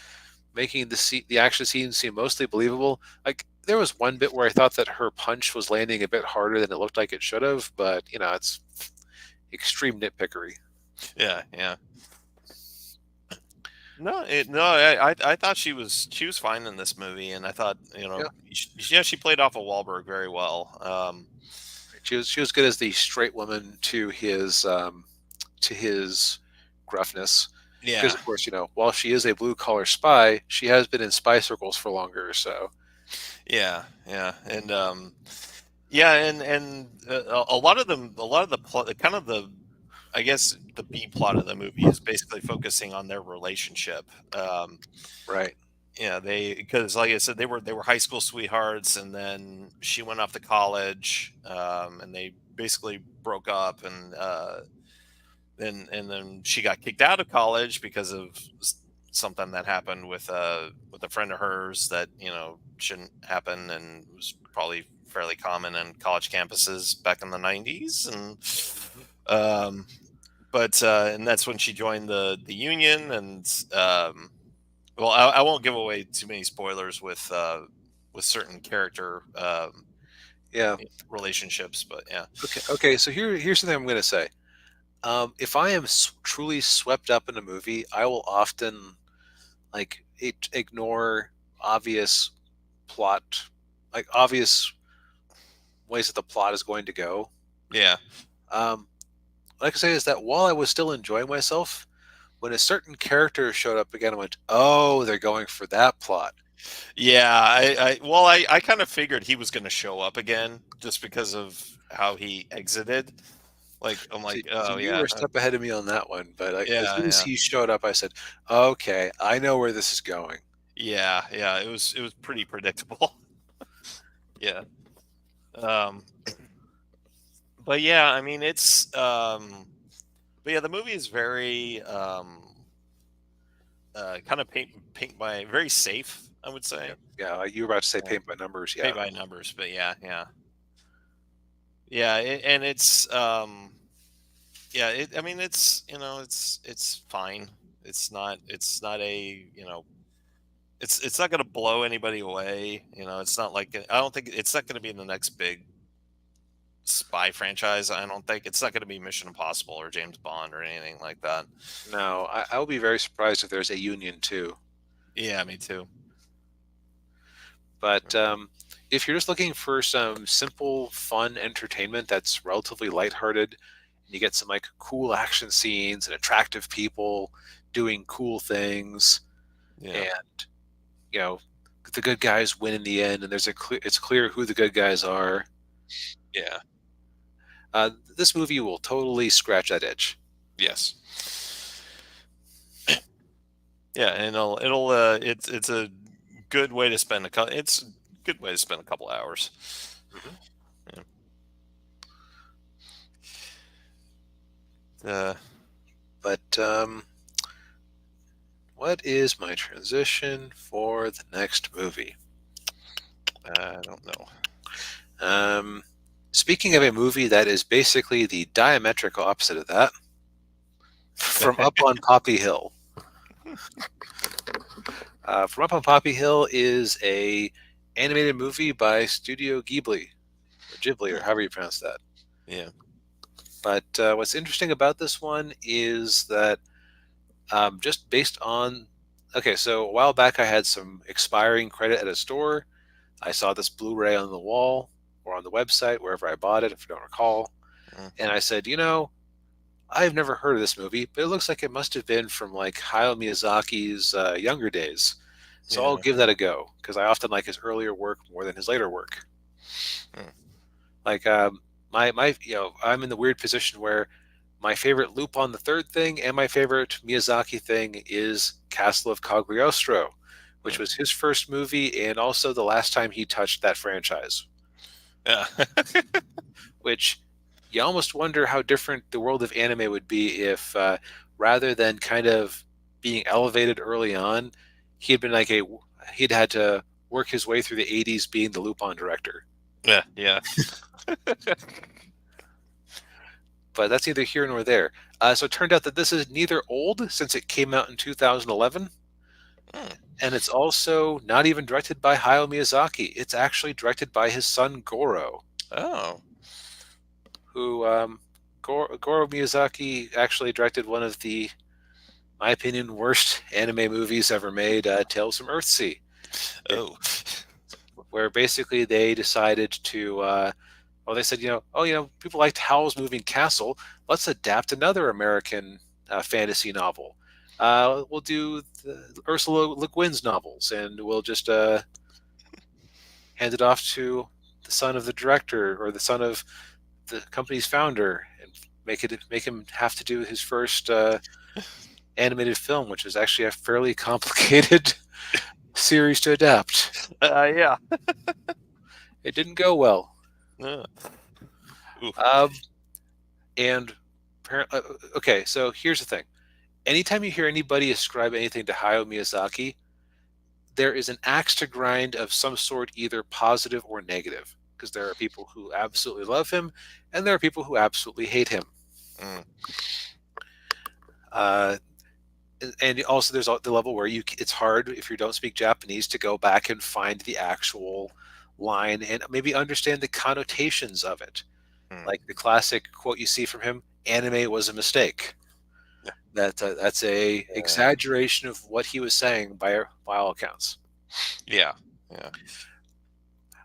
making the action scenes seem mostly believable. Like there was one bit where I thought that her punch was landing a bit harder than it looked like it should have, but it's extreme nitpickery. yeah, yeah. No, I thought she was fine in this movie, and I thought Yeah, yeah, she played off of Wahlberg very well. she was good as the straight woman to his gruffness. Because Yeah, of course, while she is a blue collar spy, she has been in spy circles for longer. So yeah, yeah, and yeah, and a lot of the plot, kind of the I guess the B plot of the movie is basically focusing on their relationship. right, Yeah, because like I said, they were high school sweethearts, and then she went off to college, and they basically broke up, and then she got kicked out of college because of something that happened with a friend of hers that shouldn't happen, and was probably fairly common in college campuses back in the 90s. And Um, but and that's when she joined the union, and well, I won't give away too many spoilers with certain character Yeah. relationships, but yeah, Okay. So here's the thing I'm going to say. If I am truly swept up in a movie, I will often like ignore obvious plot, like obvious ways that the plot is going to go. yeah, Um, what I can say is that while I was still enjoying myself, when a certain character showed up again, I went, "Oh, they're going for that plot." yeah. Well, I kind of figured he was going to show up again just because of how he exited. Like I'm See, like, see, oh you were yeah, a step ahead of me on that one, but as yeah, soon as yeah, he showed up, I said, "Okay, I know where this is going." yeah, yeah. It was pretty predictable. Yeah. Um, but yeah, I mean, but yeah, the movie is very kind of paint by very safe, I would Yeah, say. yeah. You were about to say Yeah. paint by numbers. Paint Yeah. by numbers, but yeah, yeah, yeah, and I mean, it's fine. It's not a it's not going to blow anybody away. It's not like I don't think it's not going to be in the next big spy franchise. I don't think it's not going to be Mission Impossible or James Bond or anything like that. No, I will be very surprised if there's a union too. Yeah, me too. But if you're just looking for some simple, fun entertainment that's relatively lighthearted, and you get some like cool action scenes and attractive people doing cool things, Yeah, and you know the good guys win in the end, and it's clear who the good guys are. yeah, This movie will totally scratch that itch. yes, yeah, and it's a good way to spend it's a good way to spend a couple hours. Hmm. Yeah. Uh, But what is my transition for the next movie? I don't know. Um, Speaking of a movie that is basically the diametrical opposite of that, From Up on Poppy Hill. From Up on Poppy Hill is a animated movie by Studio Ghibli, or Ghibli, or however you pronounce that. Yeah, But what's interesting about this one is that just based on, okay, so a while back I had some expiring credit at a store. I saw this Blu-ray on the wall or on the website, wherever I bought it, if I don't recall. mm, And I said, I've never heard of this movie, but it looks like it must have been from like Hayao Miyazaki's younger days. So I'll yeah, give that a go because I often like his earlier work more than his later work. mm, Like my I'm in the weird position where my favorite loop on the third thing and my favorite Miyazaki thing is Castle of Cagliostro, which mm, was his first movie and also the last time he touched that franchise. yeah, Which you almost wonder how different the world of anime would be if, rather than kind of being elevated early on, he had been like he'd had to work his way through the 80s being the Lupin director. yeah, yeah. But that's neither here nor there. So it turned out that this is neither old since it came out in 2011, Mm. and it's also not even directed by Hayao Miyazaki. It's actually directed by his son Goro, Oh, who Goro Miyazaki actually directed one of the, my opinion, worst anime movies ever made, Tales from Earthsea, oh, where basically they decided to, well, they said, people liked Howl's Moving Castle. Let's adapt another American fantasy novel. We'll do the Ursula Le Guin's novels, and we'll just hand it off to the son of the director or the son of the company's founder, and make him have to do his first animated film, which is actually a fairly complicated series to adapt. yeah. It didn't go well. Uh, ooh, Um, and okay, so here's the thing. Anytime you hear anybody ascribe anything to Hayao Miyazaki, there is an axe to grind of some sort, either positive or negative, because there are people who absolutely love him, and there are people who absolutely hate him. Mm. Uh, and also there's the level where it's hard if you don't speak Japanese to go back and find the actual line and maybe understand the connotations of it. Mm. Like the classic quote you see from him, "Anime was a mistake." That's a Yeah. exaggeration of what he was saying by all accounts. Yeah. Yeah.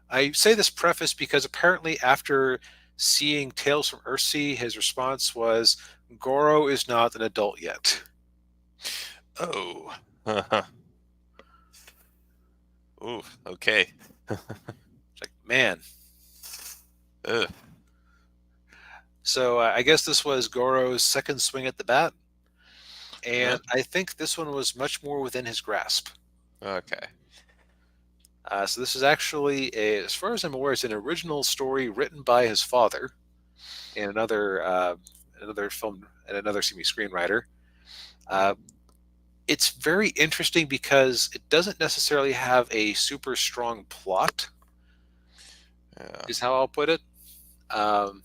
I say this preface because apparently after seeing Tales from Earthsea, his response was, "Goro is not an adult yet." Oh. Ooh. Okay. It's like, man. Ugh. So I guess this was Goro's second swing at the bat, Yeah. and I think this one was much more within his grasp. Okay. So this is actually, as far as I'm aware, it's an original story written by his father and another film and another screenwriter. Uh, it's very interesting because it doesn't necessarily have a super strong plot, Yeah. is how I'll put it. Um,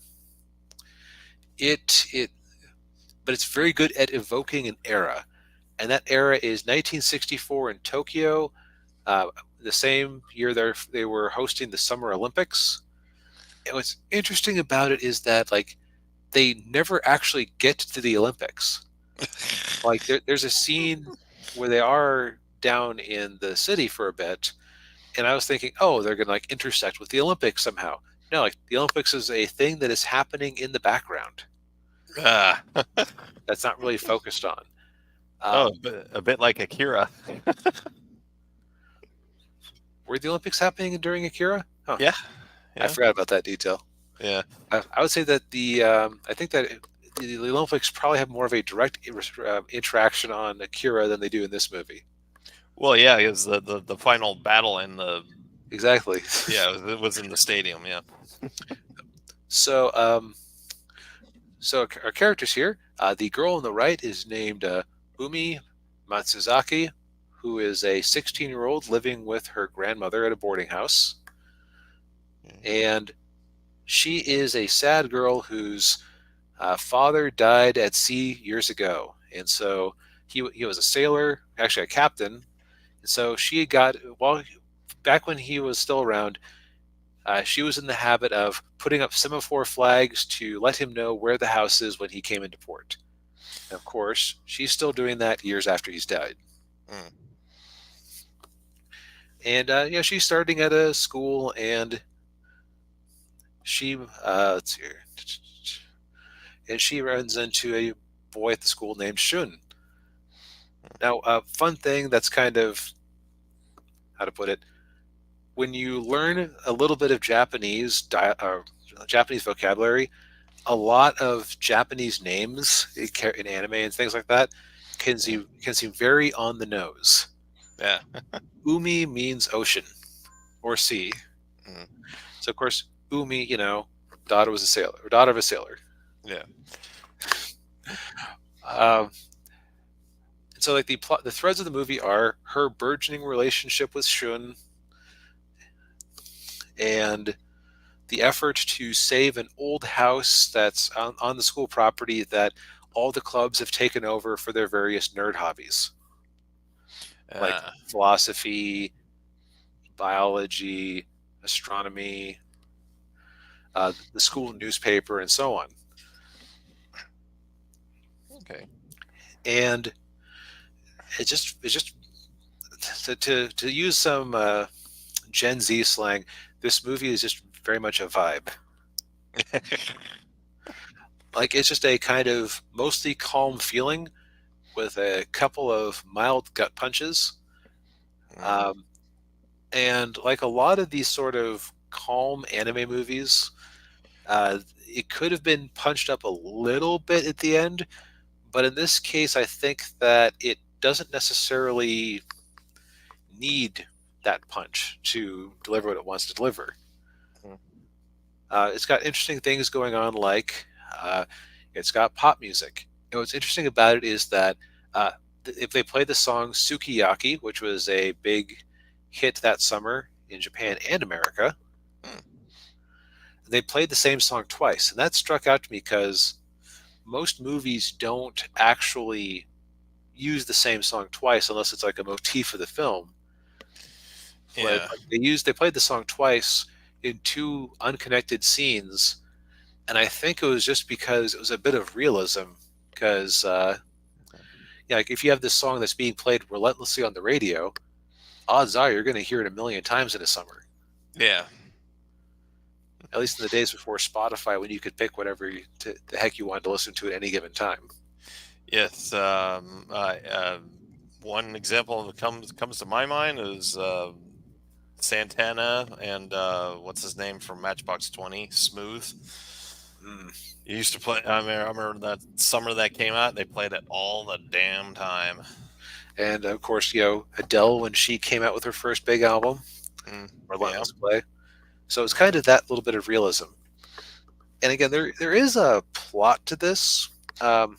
it but it's very good at evoking an era, and that era is 1964 in Tokyo. Uh, the same year they were hosting the Summer Olympics. And what's interesting about it is that like they never actually get to the Olympics. Like there's a scene where they are down in the city for a bit, and I was thinking, oh, they're gonna like intersect with the Olympics somehow. No, like the Olympics is a thing that is happening in the background Ah. that's not really focused on. Oh, Um, a bit like Akira. were the Olympics happening during Akira? Huh, Yeah. I Yeah. forgot about that detail. Yeah. I would say that I think that the Olympics probably have more of a direct interaction on Akira than they do in this movie. Well, yeah, it was the final battle in the Exactly. yeah, it was in the stadium, yeah. So, our characters here, the girl on the right is named Umi Matsuzaki, who is a 16-year-old living with her grandmother at a boarding house. And she is a sad girl whose father died at sea years ago. And so he was a sailor, actually a captain. And so she got, while back when he was still around, she was in the habit of putting up semaphore flags to let him know where the house is when he came into port. And of course, she's still doing that years after he's died. Mm. And she's starting at a school, and she let's see here, and she runs into a boy at the school named Shun. Now, a fun thing that's kind of how to put it, when you learn a little bit of Japanese vocabulary, a lot of Japanese names in anime and things like that Yeah. can seem very on the nose. Yeah. Umi means ocean or sea. Mm. So of course, Umi, daughter was a sailor, or daughter of a sailor. Yeah. Um, and so like the threads of the movie are her burgeoning relationship with Shun and the effort to save an old house that's on the school property that all the clubs have taken over for their various nerd hobbies, like Uh, philosophy, biology, astronomy, the school newspaper, and so on. okay. And it's just to use some Gen Z slang, this movie is just very much a vibe. Like it's just a kind of mostly calm feeling with a couple of mild gut punches. Mm. Um, and like a lot of these sort of calm anime movies, it could have been punched up a little bit at the end, but in this case, I think that it doesn't necessarily need that punch to deliver what it wants to deliver. Mm. It's got interesting things going on, like uh, it's got pop music. And what's interesting about it is that uh, if they play the song Sukiyaki, which was a big hit that summer in Japan and America, Mm. they played the same song twice. And that struck out to me because most movies don't actually use the same song twice unless it's like a motif of the film. But Yeah. like, they played the song twice in two unconnected scenes, and I think it was just because it was a bit of realism. Because yeah, like if you have this song that's being played relentlessly on the radio, odds are you're going to hear it a million times in a summer. Yeah. At least in the days before Spotify, when you could pick whatever the heck you wanted to listen to at any given time. Yes. One example that comes to my mind is Santana and what's his name from Matchbox 20, Smooth. Mm. He used to play. I remember that summer that came out. They played it all the damn time. And of course, Adele when she came out with her first big album, Yeah. Relentless Play. So it's kind of that little bit of realism. And again, there is a plot to this. Um,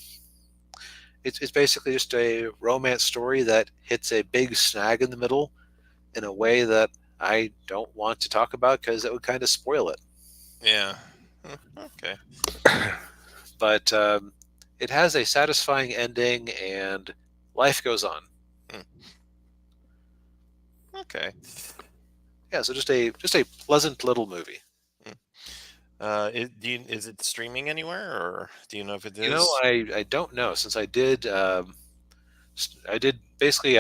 it's basically just a romance story that hits a big snag in the middle in a way that I don't want to talk about because it would kind of spoil it. Yeah. Okay. But it has a satisfying ending, and life goes on. Hmm. Okay. Yeah, so just a pleasant little movie. Hmm. Is it streaming anywhere, or do you know if it You know, is? I don't know since I did basically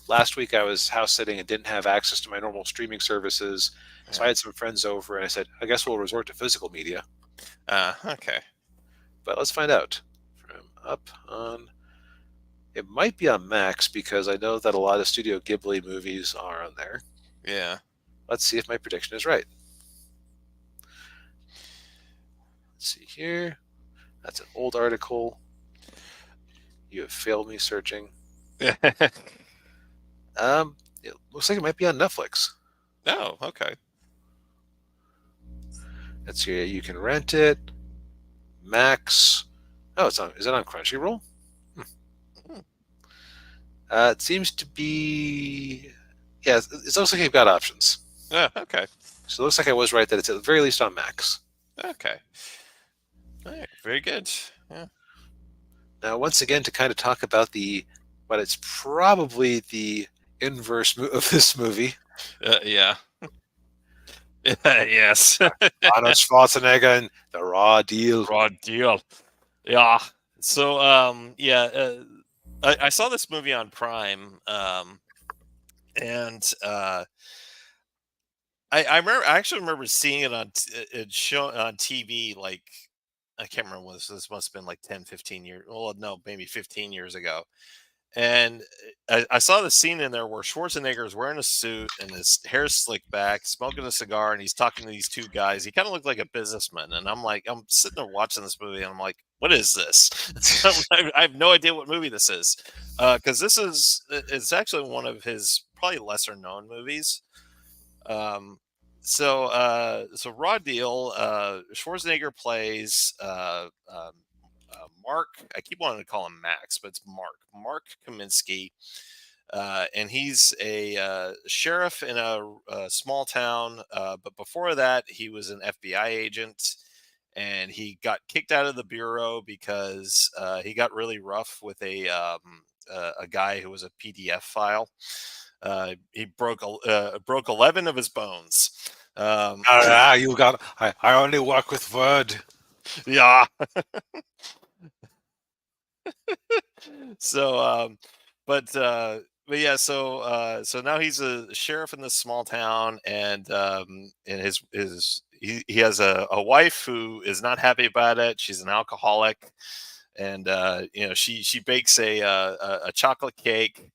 last week I was house sitting and didn't have access to my normal streaming services, so I Yeah. had some friends over and I said I guess we'll resort to physical media. Okay. But let's find out. From up on, it might be on Max because I know that a lot of Studio Ghibli movies are on there. Yeah. Let's see if my prediction is right. Let's see here. That's an old article. You have failed me searching. It looks like it might be on Netflix. Oh, okay. Let's see. You can rent it. Max. Oh, it's on. Is it on Crunchyroll? Hmm. Hmm. It seems to be. Yeah, it looks like you've got options. Okay. So it looks like I was right that it's at the very least on Max. Okay. All right. Very good. Yeah. Now, once again, to kind of talk about but it's probably the inverse of this movie. Yeah. Yes. Arnold Schwarzenegger and The Raw Deal. Raw deal. Yeah. So, yeah, I saw this movie on Prime, and I actually remember seeing it it show on TV. Like, I can't remember when this must have been like 10, 15 years. Well, no, maybe 15 years ago. And I saw the scene in there where Schwarzenegger is wearing a suit and his hair's slicked back, smoking a cigar, and he's talking to these two guys. He kind of looked like a businessman. And I'm like, I'm sitting there watching this movie, and I'm like, what is this? I have no idea what movie this is, because it's actually one of his probably lesser known movies. Um, so Raw Deal, Schwarzenegger plays Mark. I keep wanting to call him Max, but it's Mark. Mark Kaminsky, and he's a sheriff in a small town. But before that, he was an FBI agent, and he got kicked out of the bureau because he got really rough with a guy who was a PDF file. He broke 11 of his bones. You got. I only work with Word. Yeah. So, but yeah, so now he's a sheriff in this small town, and he has a wife who is not happy about it. She's an alcoholic, and she bakes a chocolate cake,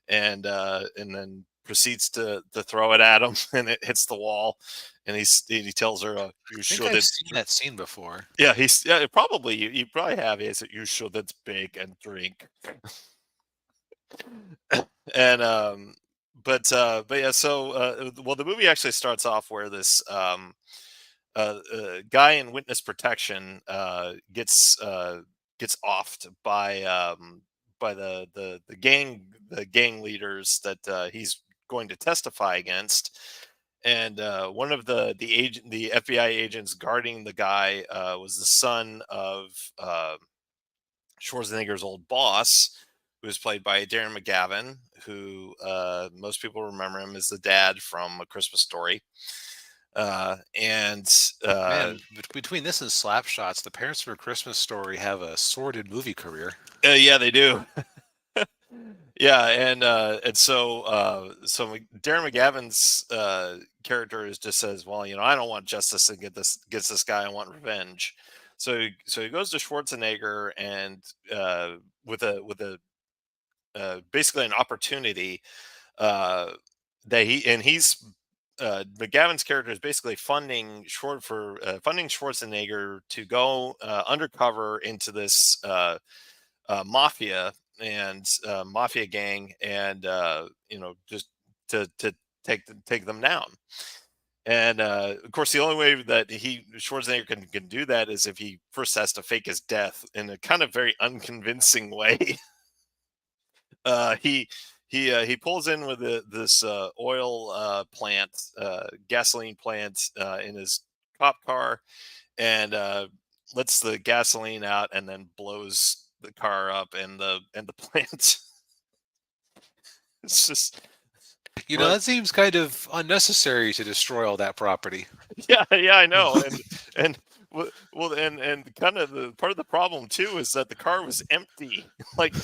and then proceeds to throw it at him, and it hits the wall, and he tells her, "You I think should." I've seen that scene before. Yeah, probably you probably have. He said, "You should bake and drink." And but yeah, so well, the movie actually starts off where this guy in witness protection gets offed by the gang leaders that he's going to testify against. And one of the FBI agents guarding the guy was the son of Schwarzenegger's old boss, who was played by Darren McGavin, who most people remember him as the dad from A Christmas Story. And Man, between this and Slapshots, the parents from A Christmas Story have a sordid movie career. yeah, they do. Yeah, and so Darren McGavin's character is just says, well, I don't want justice and gets this guy. I want revenge. So he goes to Schwarzenegger and with a basically an opportunity uh, that he's McGavin's character is basically funding Schwarzenegger to go undercover into this mafia and mafia gang, and just to take them down. And of course, the only way that Schwarzenegger can do that is if he first has to fake his death in a kind of very unconvincing way. He pulls in with this oil plant, gasoline plant in his cop car, and lets the gasoline out, and then blows the car up and the plant. It's just run. That seems kind of unnecessary to destroy all that property. Yeah, I know, and well, and kind of the part of the problem too is that the car was empty. Like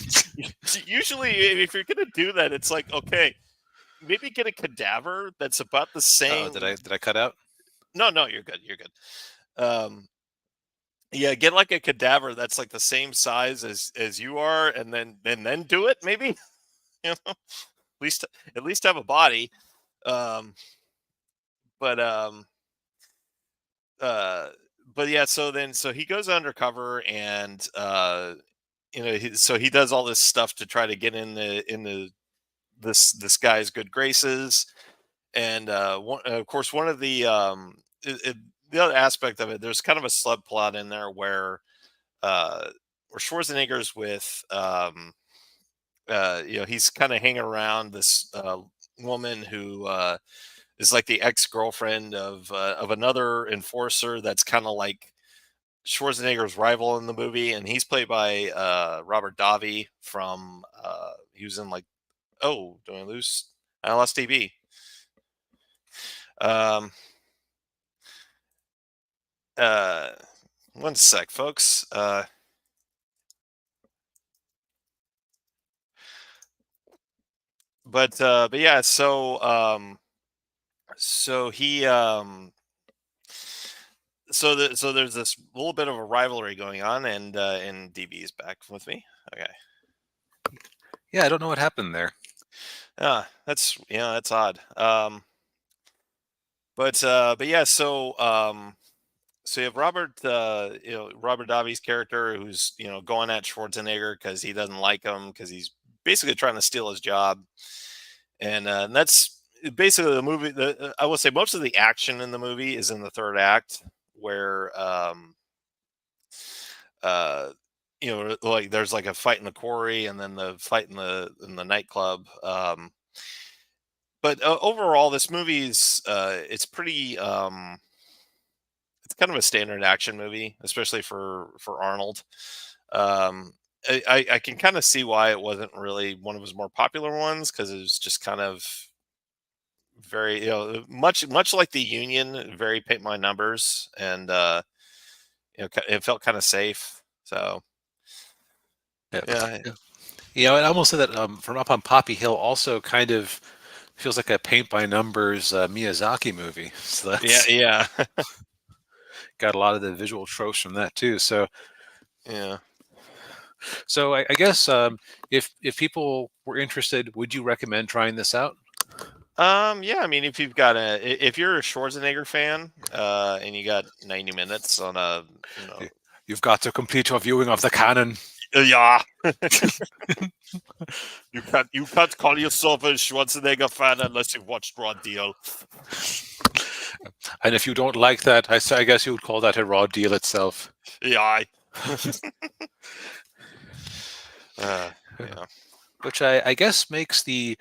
usually, if you're gonna do that, it's like, okay, maybe get a cadaver that's about the Oh, same. did I cut out? No, you're good. You're good. Yeah, get like a cadaver that's like the same size as you are, and then do it. Maybe at least have a body. Um, but uh, but yeah. So he goes undercover, and so he does all this stuff to try to get in this guy's good graces. And of course, one of the other aspect of it, there's kind of a subplot in there where Schwarzenegger's with he's kind of hanging around this woman who is like the ex-girlfriend of another enforcer that's kind of like Schwarzenegger's rival in the movie, and he's played by Robert Davi from he was in like, oh, do I lose? I lost TV. Um, uh, One sec, folks. But yeah, so he so there's this little bit of a rivalry going on, and DB is back with me. Okay. Yeah, I don't know what happened there. That's odd. But yeah, so you have Robert Davi's character who's going at Schwarzenegger because he doesn't like him, because he's basically trying to steal his job, and that's basically the movie. I will say most of the action in the movie is in the third act, where like there's like a fight in the quarry, and then the fight in the nightclub. But overall, this movie's it's pretty. It's kind of a standard action movie, especially for Arnold. Um, I can kind of see why it wasn't really one of his more popular ones, because it was just kind of very, much like the Union, very paint my numbers, and it felt kind of safe. So Yeah. yeah, I almost said that from Up on Poppy Hill also kind of feels like a paint by numbers Miyazaki movie. So yeah, that's yeah, got a lot of the visual tropes from that too. So yeah. I guess if people were interested, would you recommend trying this out? Yeah, I mean, if if you're a Schwarzenegger fan, and you got 90 minutes on You've got to complete your viewing of the canon. yeah, you can't call yourself a Schwarzenegger fan unless you've watched Raw Deal. And if you don't like that, I guess you would call that a raw deal itself. Yeah. Yeah. Which I guess makes the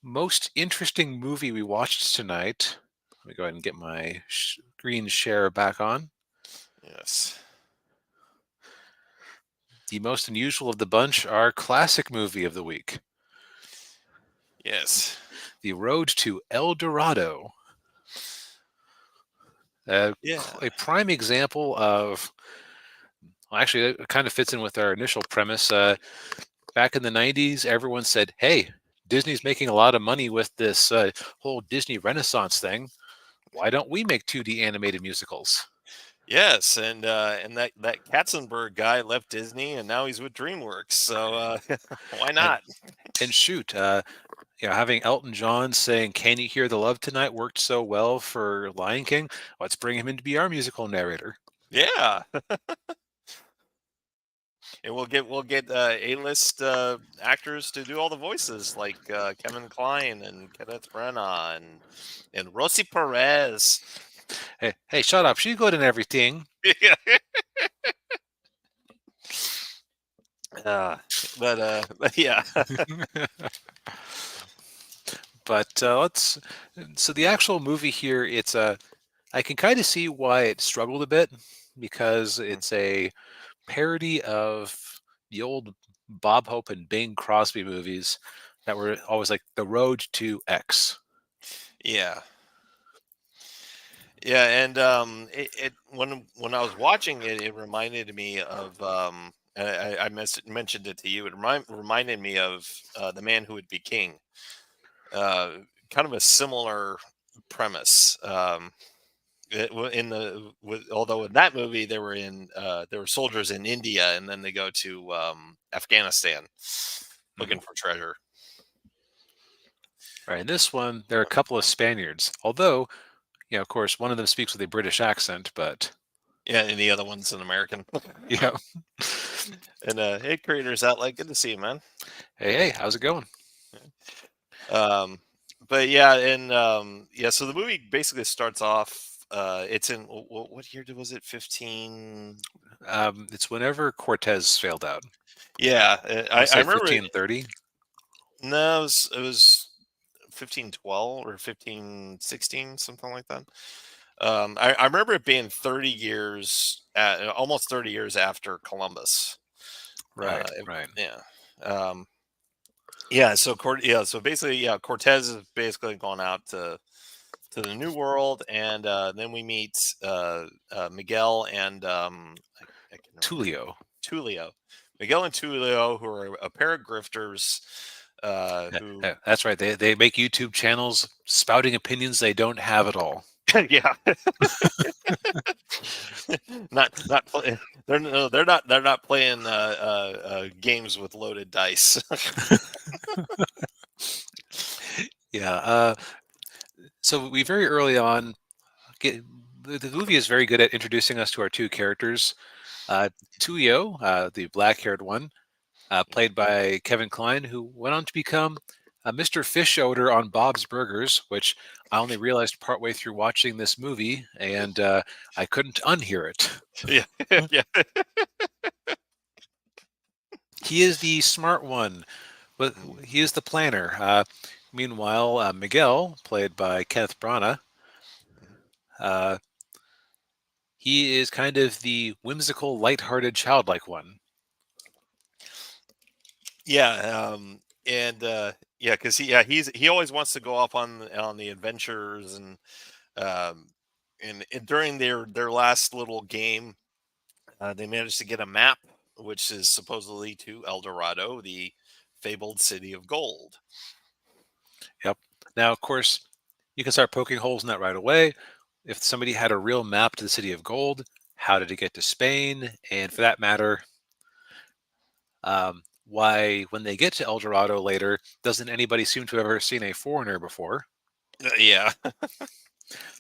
most interesting movie we watched tonight. Let me go ahead and get my screen share back on. Yes. the most unusual of the bunch, our classic movie of the week, Yes. The Road to El Dorado. A, Yeah. a prime example of, well, actually, it kind of fits in with our initial premise. Back in the 90s, everyone said, hey, Disney's making a lot of money with this whole Disney Renaissance thing. Why don't we make 2D animated musicals? Yes, and that Katzenberg guy left Disney, and now he's with DreamWorks. So why And not? and shoot, having Elton John saying "Can you hear the love tonight" worked so well for Lion King. Let's bring him in to be our musical narrator. Yeah, and we'll get A-list actors to do all the voices, like Kevin Kline and Kenneth Branagh and Rosie Perez. Hey, shut up! She's good and everything. Yeah. Uh, but yeah. But let's. So the actual movie here, it's a. I can kind of see why it struggled a bit because it's a parody of the old Bob Hope and Bing Crosby movies that were always like The Road to X. Yeah. Yeah, and it when I was watching it, it reminded me of mentioned it to you. It reminded me of The Man Who Would Be King. Uh, Kind of a similar premise. Although in that movie there were soldiers in India, and then they go to Afghanistan Mhm. looking for treasure. Right. In this one, there are a couple of Spaniards, although, of course, one of them speaks with a British accent, but Yeah, and the other one's an American. yeah. And hey, creators outlet, good to see you, man. Hey, how's it going? Um, but yeah, and yeah, so the movie basically starts off. It's in what year was it? 15. It's whenever Cortez failed out. Yeah, I want to I say remember. 1530. No, it was 1512 or 1516, something like that. I remember it being 30 years, almost 30 years after Columbus. Right, It- right. yeah. Um, yeah. So basically, yeah, Cortez is basically gone out to the New World, and then we meet Miguel and I can never remember Tulio. Tulio, Miguel and Tulio, who are a pair of grifters. Who, That's right. They make YouTube channels spouting opinions they don't have at all. yeah, not play, they're no, they're not playing games with loaded dice. Yeah. So we very early on get the movie is very good at introducing us to our two characters. Uh, Tulio, the black-haired one, played by Kevin Kline, who went on to become Mr. Fish Odor on Bob's Burgers, which I only realized partway through watching this movie, and I couldn't unhear it. Yeah, yeah, He is the smart one, but he is the planner. Meanwhile, Miguel, played by Kenneth Branagh, uh, he is kind of the whimsical, lighthearted, childlike one. yeah. And yeah, because he always wants to go off on the adventures, um, and during their last little game, they managed to get a map, which is supposedly to El Dorado, the fabled city of gold. Yep. Now, of course, you can start poking holes in that right away. If somebody had a real map to the city of gold, how did it get to Spain? And for that matter, why, when they get to El Dorado later, doesn't anybody seem to have ever seen a foreigner before? Yeah,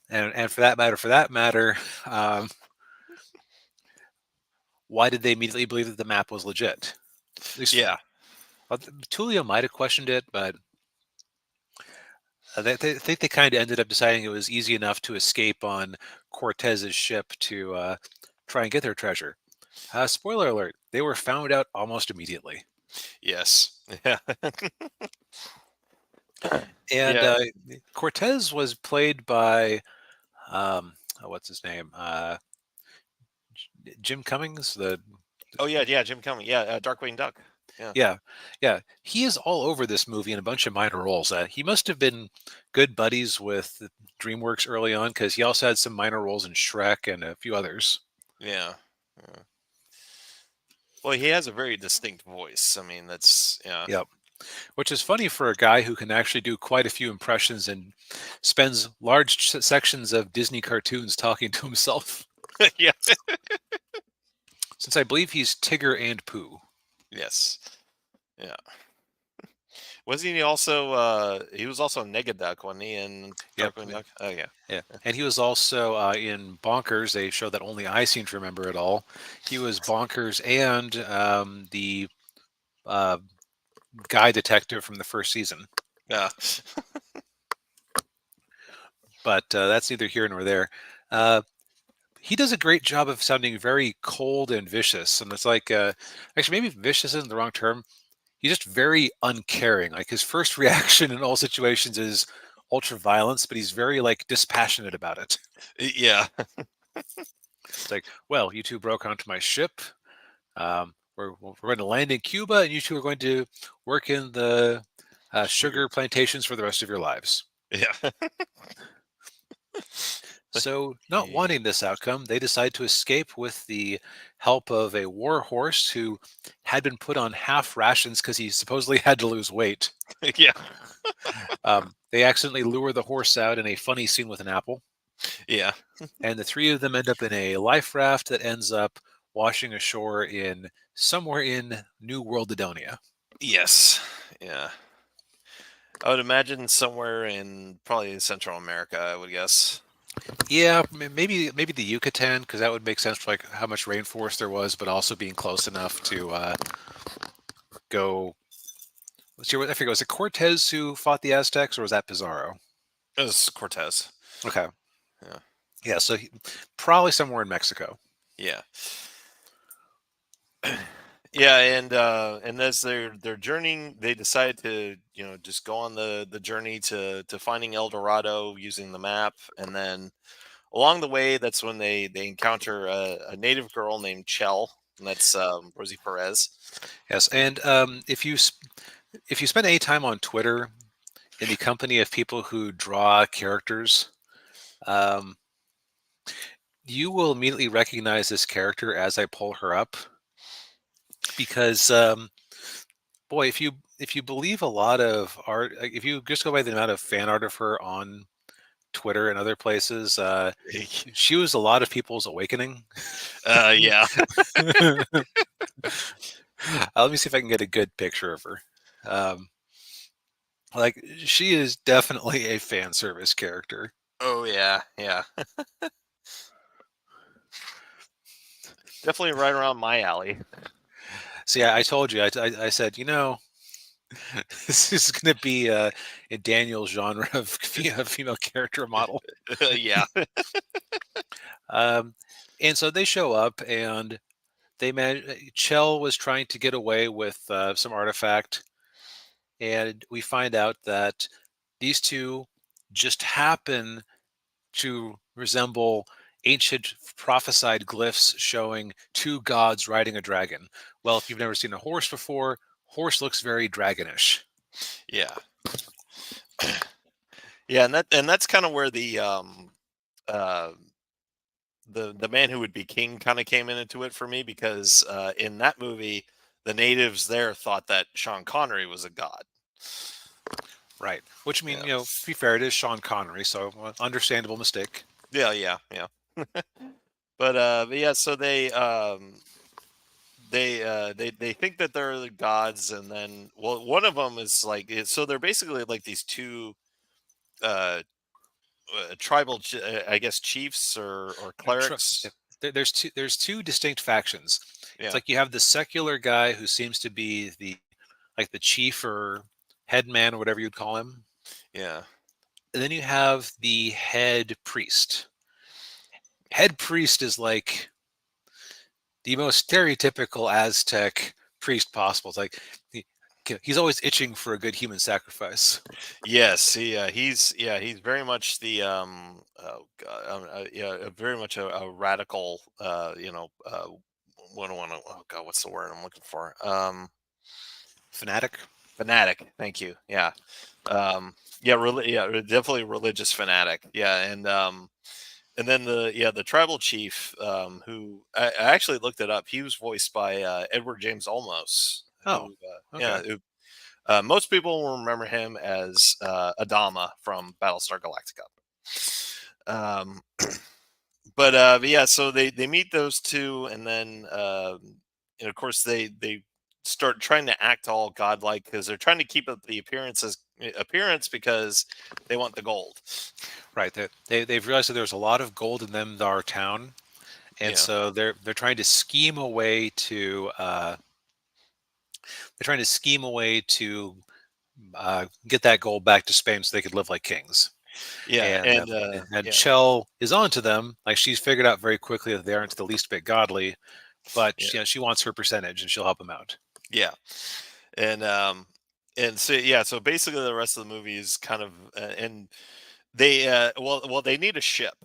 And for that matter, um, why did they immediately believe that the map was legit? At least yeah, Tulio might have questioned it, but they think they kind of ended up deciding it was easy enough to escape on Cortez's ship to try and get their treasure. Spoiler alert, they were found out almost immediately. yes, yeah, And yeah. Cortez was played by, what's his name? Jim Cummings, the Oh yeah, yeah, Jim Cumming. Yeah, Darkwing Duck. Yeah, Yeah, yeah. He is all over this movie in a bunch of minor roles. He must have been good buddies with DreamWorks early on because he also had some minor roles in Shrek and a few others. yeah, yeah. Well, he has a very distinct voice. I mean, that's yeah, Yep. Which is funny for a guy who can actually do quite a few impressions and spends large sections of Disney cartoons talking to himself. yeah, Since I believe he's Tigger and Pooh. yes, yeah. Wasn't he also? He was also Negaduck, wasn't he, in Yep. Darkwing Duck? Oh yeah, Yeah. And he was also in Bonkers, a show that only I seem to remember at all. He was Bonkers and the uh, guy detective from the first season. yeah, But that's neither here nor there. Uh, he does a great job of sounding very cold and vicious. And it's like, actually, maybe vicious isn't the wrong term. He's just very uncaring. Like his first reaction in all situations is ultra violence, but he's very like dispassionate about it. yeah, It's like, well, you two broke onto my ship. We're going to land in Cuba, and you two are going to work in the sugar. sugar plantations for the rest of your lives. Yeah, So, not yeah, wanting this outcome, they decide to escape with the help of a war horse who had been put on half rations because he supposedly had to lose weight. yeah, They accidentally lure the horse out in a funny scene with an apple, yeah. and the three of them end up in a life raft that ends up washing ashore in somewhere in New World Adonia. Yes, yeah. I would imagine somewhere in probably Central America. I would guess. Yeah, maybe the Yucatan because that would make sense for like how much rainforest there was, but also being close enough to go. See, I forget. Was it Cortez who fought the Aztecs, or was that Pizarro? It was Cortez. Okay, Yeah, yeah. So probably somewhere in Mexico. yeah, yeah. And as they're journeying, they decide to just go on the journey to finding El Dorado using the map, and then along the way, that's when they encounter a native girl named Chell, and that's Rosie Perez. Yes, and if you spend any time on Twitter in the company of people who draw characters, um, you will immediately recognize this character as I pull her up because boy, if you believe a lot of art, like if you just go by the amount of fan art of her on Twitter and other places, she was a lot of people's awakening. Yeah, Let me see if I can get a good picture of her. Um, like she is definitely a fan service character. oh yeah, yeah. Definitely right around my alley. So yeah, I told you, I said, this is going to be a Daniel genre of female character model. Yeah, Um, and so they show up and they manage. Chell was trying to get away with some artifact, and we find out that these two just happen to resemble ancient prophesied glyphs showing two gods riding a dragon. Well, if you've never seen a horse before, horse looks very dragonish. yeah, yeah. And that's kind of where uh the man who would be king kind of came into it for me, because in that movie the natives there thought that Sean Connery was a god. Right. Which, I mean, Yeah, to be fair, it is Sean Connery, so understandable mistake. yeah, yeah, yeah. But yeah, so they think that they're the gods, and then, well, one of them is like, so they're basically like these two uh tribal I guess chiefs or Yeah, clerics. there's two distinct factions. It's Yeah, like you have the secular guy who seems to be the chief or head man or whatever you'd call him. yeah, And then you have the head priest. Head priest is like the most stereotypical Aztec priest possible. It's like he's always itching for a good human sacrifice. yes, he's very much the yeah, very much a radical, what do I want to? Oh God, what's the word I'm looking for? Fanatic. Fanatic. Thank you. Yeah. Yeah. Definitely religious fanatic. Yeah. And then the tribal chief, who I actually looked it up. He was voiced by Edward James Olmos, Oh, who okay. most people will remember him as Adama from Battlestar Galactica. Um, but yeah, so they meet those two, and then and of course they start trying to act all godlike because they're trying to keep up the appearance because they want the gold. Right. They've realized that there's a lot of gold in them our town, and Yeah, so they're trying to scheme a way to get that gold back to Spain so they could live like kings. yeah, And yeah, Chell is onto them. Like she's figured out very quickly that they aren't the least bit godly, but yeah, she wants her percentage and she'll help them out. yeah, and um and so yeah, so basically the rest of the movie is kind of and they well they need a ship,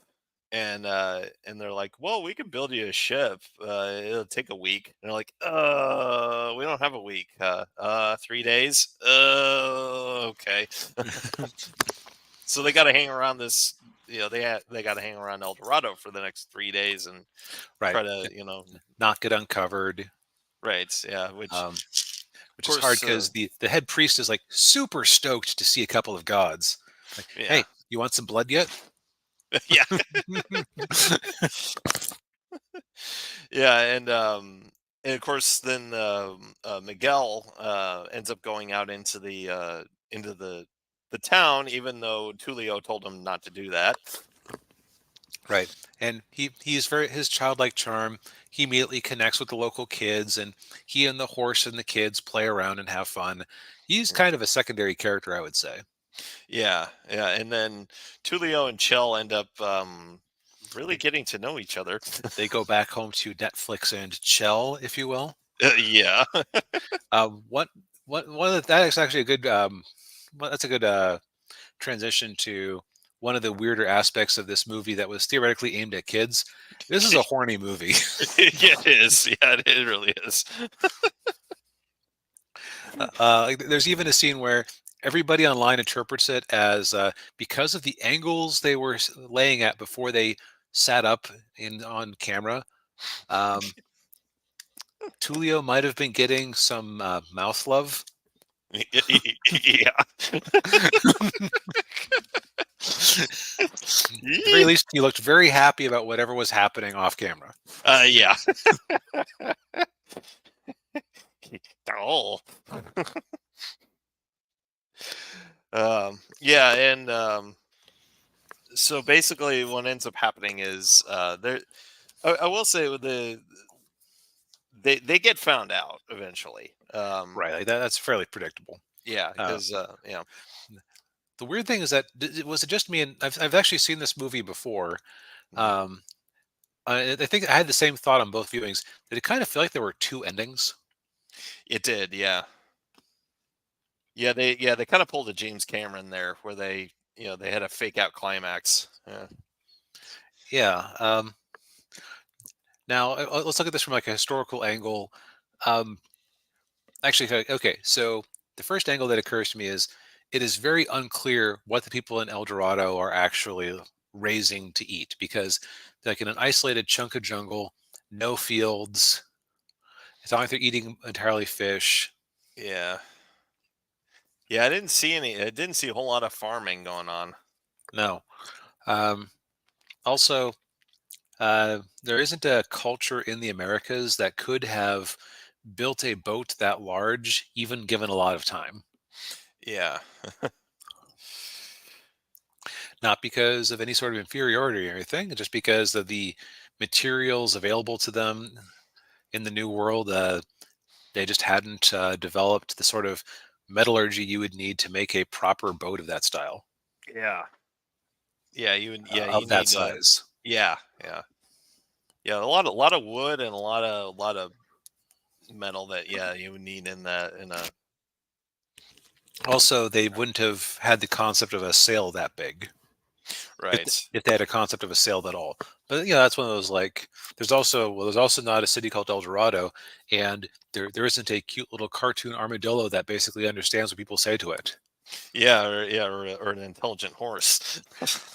and they're like, well, we can build you a ship, it'll take a week. And they're like, we don't have a week. 3 days, okay. So they got to hang around this, they got to hang around El Dorado for the next 3 days and Right. try to, Not get uncovered. right, yeah, which Um, of which is hard course, because the head priest is like super stoked to see a couple of gods. Like, yeah. hey, you want some blood yet? Yeah. Yeah, and of course, then Miguel ends up going out into the town, even though Tulio told him not to do that. Right. And he's very his childlike charm. He immediately connects with the local kids, and he and the horse and the kids play around and have fun. He's kind of a secondary character, I would say. Yeah, yeah, and then Tulio and Chell end up really They getting to know each other. they go back home to Netflix and Chell, if you will. Yeah, What one of that is actually a good well, that's a good transition to one of the weirder aspects of this movie that was theoretically aimed at kids. This is a horny movie. yeah, it is. Yeah, it really is. Like, there's even a scene where everybody online interprets it as because of the angles they were laying at before they sat up in on camera. Um, Tulio might have been getting some mouth love. Yeah. At the very least, he looked very happy about whatever was happening off camera. Yeah. Oh. Yeah, and so basically, what ends up happening is there. I will say with they get found out eventually. Right, like that's fairly predictable. Yeah, Uh, because the weird thing is that was it just me? And I've actually seen this movie before. mhm, Um, I think I had the same thought on both viewings. Did it kind of feel like there were two endings? it did. Yeah, they kind of pulled a James Cameron there, where they had a fake out climax. Yeah, Yeah. Now let's look at this from like a historical angle. Um, actually, okay. So the first angle that occurs to me is it is very unclear what the people in El Dorado are actually raising to eat because, like in an isolated chunk of jungle, no fields. It's not like they're eating entirely fish. yeah, yeah. I didn't see a whole lot of farming going on. No. Um, Also, there isn't a culture in the Americas that could have built a boat that large, even given a lot of time. Yeah, Not because of any sort of inferiority or anything, just because of the materials available to them in the new world. They just hadn't developed the sort of metallurgy you would need to make a proper boat of that style, yeah, yeah. You of that need size. yeah, yeah, yeah. A lot of wood and a lot of metal that you would need in that in a Also, they wouldn't have had the concept of a sail that big. Right. if they had a concept of a sale at all. But that's one of those like there's also not a city called El Dorado, and there isn't a cute little cartoon armadillo that basically understands what people say to it. Or an intelligent horse.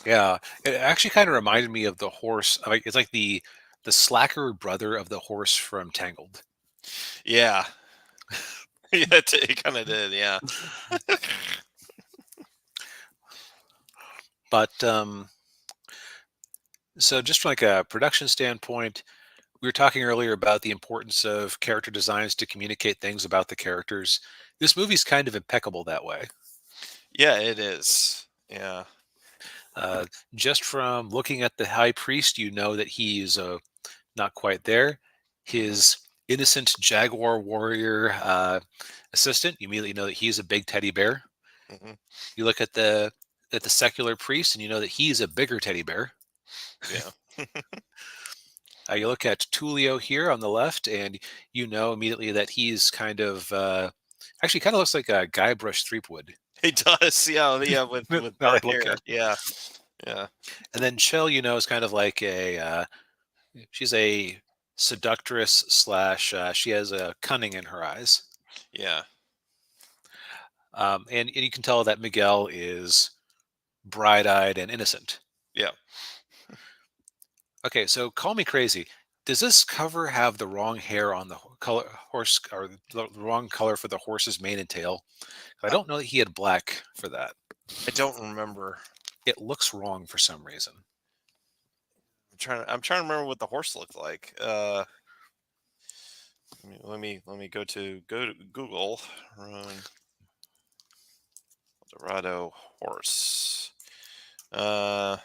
Yeah, it actually kind of reminded me of the horse. Like it's like the slacker brother of the horse from Tangled. Yeah. Yeah, it kind of did. Yeah. But so just from like a production standpoint, we were talking earlier about the importance of character designs to communicate things about the characters. This movie's kind of impeccable that way. Yeah, it is. Yeah. Uh, just from looking at the high priest, you know that he's not quite there. Hmm. His innocent jaguar warrior assistant, you immediately know that he's a big teddy bear. Hmm. You look at the secular priest, and you know that he's a bigger teddy bear. Yeah. You look at Tulio here on the left, and you know immediately that he's kind of actually kind of looks like a Guybrush Threepwood. He does. Yeah. Yeah. With Now I dark look hair. at, Yeah. Yeah. and then Chell, is kind of like she's a seductress slash she has a cunning in her eyes, Yeah. and you can tell that Miguel is bright-eyed and innocent. Yeah. Okay, so call me crazy. Does this cover have the wrong hair on the color horse, or the wrong color for the horse's mane and tail? I I, don't know that he had black for that. I don't remember. It looks wrong for some reason. I'm trying to remember what the horse looked like. Let me go to Google. Run Dorado horse. Uh,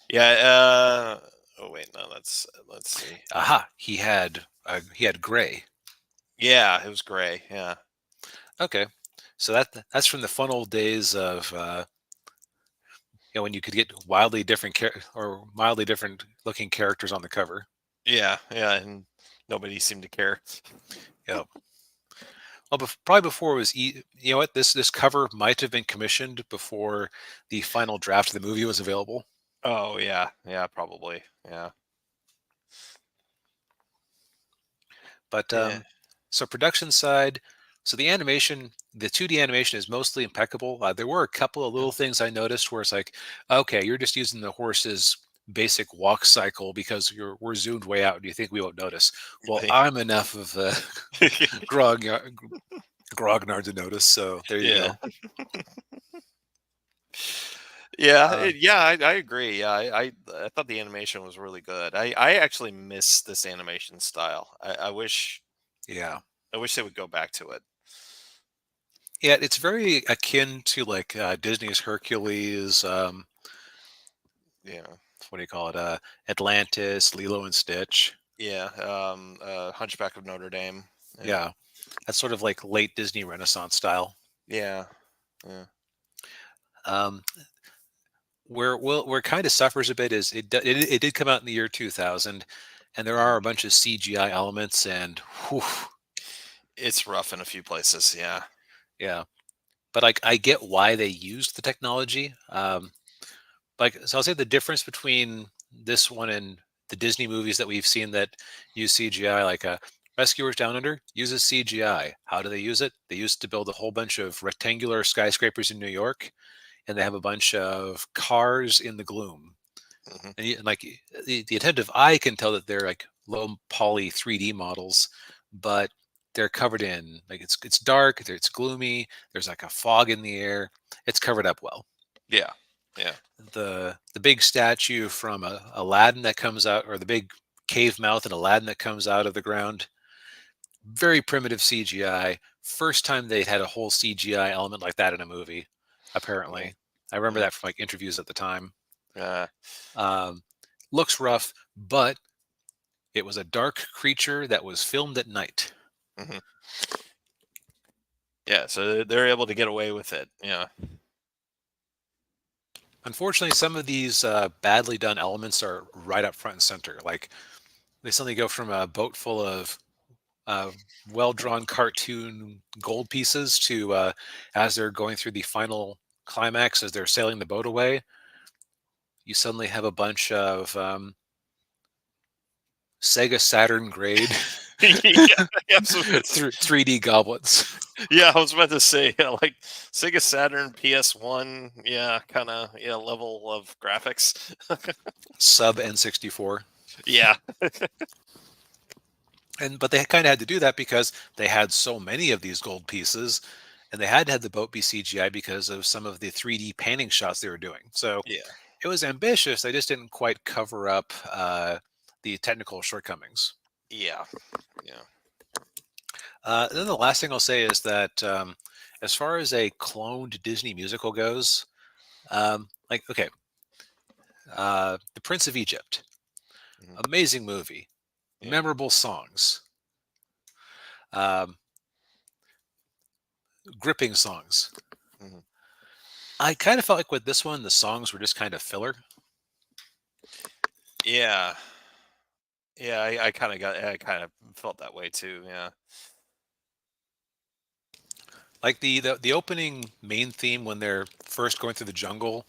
yeah. Oh wait, no. Let's see. Aha, he had gray. Yeah, it was gray. Yeah. Okay, so that's from the fun old days of when you could get wildly different or mildly different looking characters on the cover. Yeah. Yeah. And nobody seemed to care. Yeah. Well, probably before it was, you know what, this cover might have been commissioned before the final draft of the movie was available. Oh yeah. Yeah. Probably. Yeah. But Yeah. so production side, so the 2D animation is mostly impeccable. There were a couple of little things I noticed where it's like, okay, you're just using the horse's basic walk cycle because we're zoomed way out and you think we won't notice. Well, I'm enough of a grognard to notice, so there you Yeah. go. Yeah, Uh, I agree. Yeah, I thought the animation was really good. I actually miss this animation style. yeah. I wish they would go back to it. Yeah, it's very akin to like Disney's Hercules. Yeah, What do you call it? Atlantis, Lilo and Stitch. yeah. Hunchback of Notre Dame. Yeah, Yeah, that's sort of like late Disney Renaissance style. yeah, yeah. Um, where it kind of suffers a bit is it did come out in the year 2000, and there are Mhm. a bunch of CGI elements, and whew, It's rough in a few places. Yeah, yeah. But like I get why they used the technology. Like so, I'll say the difference between this one and the Disney movies that we've seen that use CGI, like Rescuers Down Under uses CGI. How do they use it? They use it to build a whole bunch of rectangular skyscrapers in New York, and they have a bunch of cars in the gloom. hmm, And like the attentive eye can tell that they're like low poly 3D models, but they're covered in like it's dark, it's gloomy. There's like a fog in the air. It's covered up well. yeah, yeah, The big statue from Aladdin that comes out, or the big cave mouth in Aladdin that comes out of the ground, very primitive CGI. First time they had a whole CGI element like that in a movie, mm, apparently. I remember mm, that from like interviews at the time. uh, Um, looks rough, but it was a dark creature that was filmed at night. hmm, yeah. So they're able to get away with it. Yeah, Unfortunately, some of these badly done elements are right up front and center. Like they suddenly go from a boat full of uh, well-drawn cartoon gold pieces to as they're going through the final climax as they're sailing the boat away. you suddenly have a bunch of Sega Saturn grade Yeah, absolutely. 3D goblets, Yeah, I was about to say, yeah, like Sega Saturn, PS1, yeah, kind of, yeah, level of graphics. sub N64. Yeah, And but they kind of had to do that because they had so many of these gold pieces, and they had to have the boat be CGI because of some of the 3D painting shots they were doing. So yeah, it was ambitious. They just didn't quite cover up the technical shortcomings. yeah, yeah. Then the last thing I'll say is that as far as a cloned Disney musical goes, like okay, The Prince of Egypt, Mhm. amazing movie, Yeah. memorable songs, um, gripping songs. Mhm. I kind of felt like with this one, the songs were just kind of filler. Yeah. Yeah, I kind of I kind of felt that way too. Yeah. Like the opening main theme when they're first going through the jungle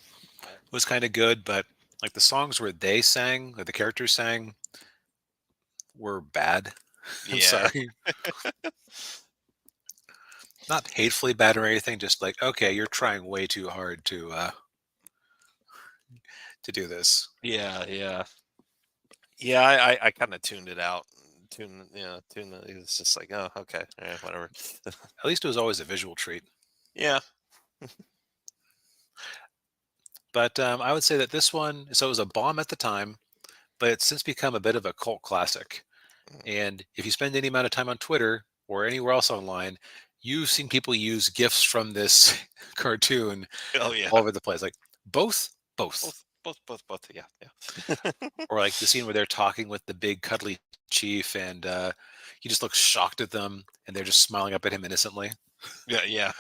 was kind of good, but like the songs where they sang, like the characters sang, were bad. I'm Yeah. sorry, not hatefully bad or anything. Just like okay, you're trying way too hard to do this. Yeah. Yeah. Yeah. I kind of tuned it out. Tune it. It's just like, oh, okay, whatever. At least it was always a visual treat. Yeah. But I would say that this one, so it was a bomb at the time, but it's since become a bit of a cult classic. Mhm. And if you spend any amount of time on Twitter or anywhere else online, you've seen people use gifs from this cartoon Oh yeah. all over the place. Like both, Both. Yeah. Yeah. or like the scene where they're talking with the big cuddly chief, and he just looks shocked at them, and they're just smiling up at him innocently. Yeah. Yeah.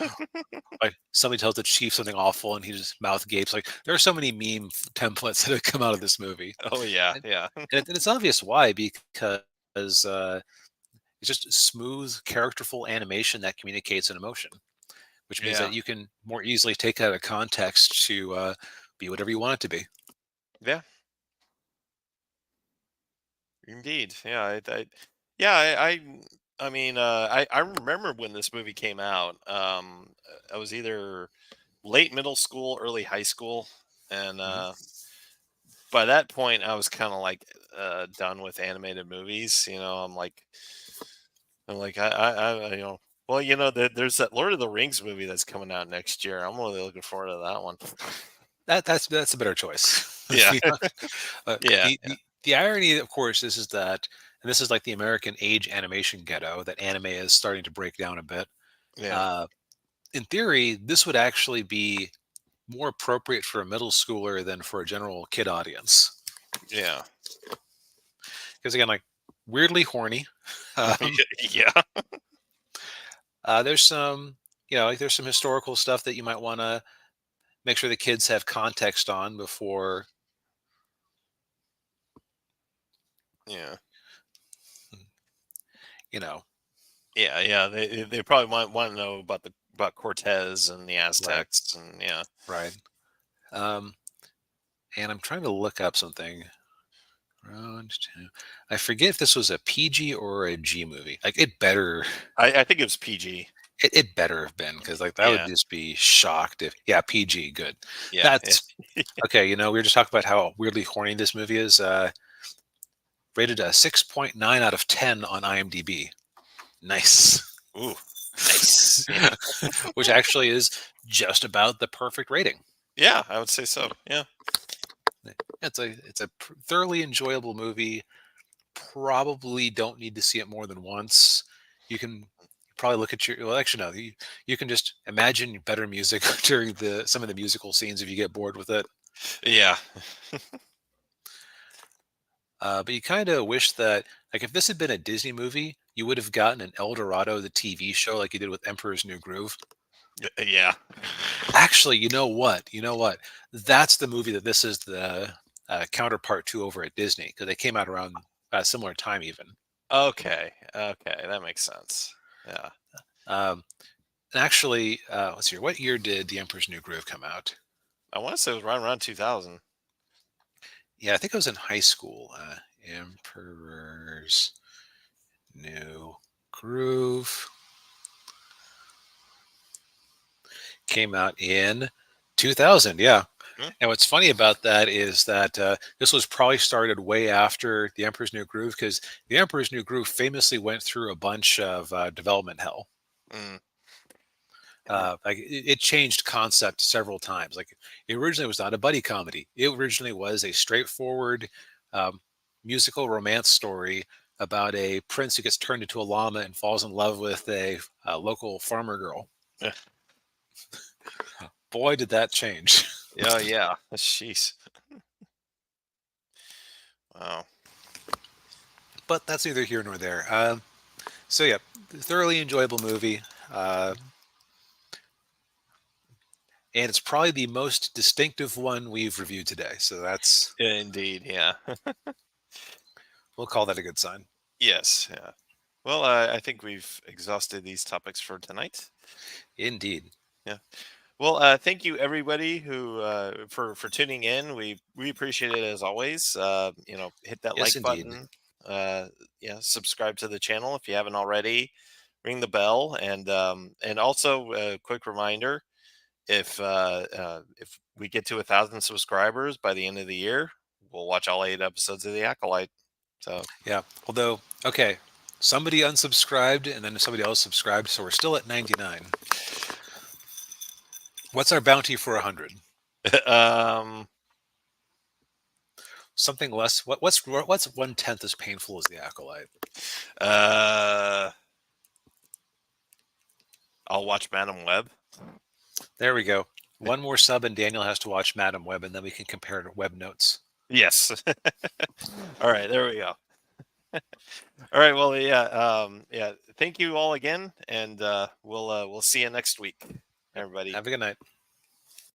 Like somebody tells the chief something awful, and he just mouth gapes. Like there are so many templates that have come out of this movie, Oh yeah. and, Yeah. and it's obvious why because it's just smooth, characterful animation that communicates an emotion, which means Yeah. that you can more easily take it out of context to be whatever you want it to be. Yeah. Indeed. Yeah. Yeah. I mean, I remember when this movie came out. I was either late middle school, early high school, and Mhm. by that point, I was kind of like done with animated movies. Well, there's that Lord of the Rings movie that's coming out next year. I'm really looking forward to that one. That's a better choice. Let's Yeah. be honest. Yeah. The irony, of course, is that, and this is like the American age animation ghetto, that anime is starting to break down a bit. Yeah. Uh, in theory, this would actually be more appropriate for a middle schooler than for a general kid audience. Yeah. Because again, like weirdly horny. Um, Yeah. there's some, like there's some historical stuff that you might want to make sure the kids have context on before, Yeah. you know, Yeah. Yeah. They probably want to know about Cortez and the right, Aztecs, and yeah. right. Um, and I'm trying to look up something. Round two. I forget if this was a PG or a G movie. Like I think it was PG. it better have been because like that would Yeah. just be shocked if yeah PG good. Yeah. Yeah. That's okay. We were just talking about how weirdly horny this movie is. Rated a 6.9 out of 10 on IMDb. Nice. Ooh. Nice. Yeah. Which actually is just about the perfect rating. Yeah. I would say so. Yeah. It's a thoroughly enjoyable movie. Probably don't need to see it more than once. You can probably look at your well actually no, you can just imagine better music during the some of the musical scenes if you get bored with it. Yeah. But you kind of wish that like if this had been a Disney movie, you would have gotten an El Dorado the TV show like you did with Emperor's New Groove. Yeah. Actually, you know what? You know what? That's the movie that this is the counterpart to over at Disney because they came out around a similar time even. Okay. Okay. That makes sense. Yeah. Um, and actually, let's see, what year did The Emperor's New Groove come out? I want to say it was right around 2000. Yeah, I think I was in high school. Emperor's New Groove came out in 2000. Yeah. Hmm? And what's funny about that is that this was probably started way after The Emperor's New Groove, because The Emperor's New Groove famously went through a bunch of development hell. Mm, yeah. Like it changed concept several times. Like it originally was not a buddy comedy. It originally was a straightforward um, musical romance story about a prince who gets turned into a llama and falls in love with a local farmer girl. Yeah. Boy, did that change. Oh yeah. Jeez. Wow. But that's neither here nor there. So yeah, thoroughly enjoyable movie, uh, and it's probably the most distinctive one we've reviewed today. So that's Indeed. Yeah. we'll call that a good sign. Yes. Yeah. Well, I think we've exhausted these topics for tonight. Indeed. Yeah. Well, thank you everybody who for tuning in. We appreciate it as always. Hit that Yes, like indeed. button. Yeah, subscribe to the channel if you haven't already. Ring the bell, and also a quick reminder: if we get to 1,000 subscribers by the end of the year, we'll watch all 8 episodes of The Acolyte. So Yeah. Although, okay, somebody unsubscribed and then somebody else subscribed, so we're still at 99. What's our bounty for 100? um, Something less. What's 1/10 as painful as the acolyte? uh, I'll watch Madam Web. There we go. One more sub, and Daniel has to watch Madam Web, and then we can compare to web notes. Yes. All right, there we go. All right, well, yeah, yeah. Thank you all again, and we'll see you next week, everybody. Have a good night.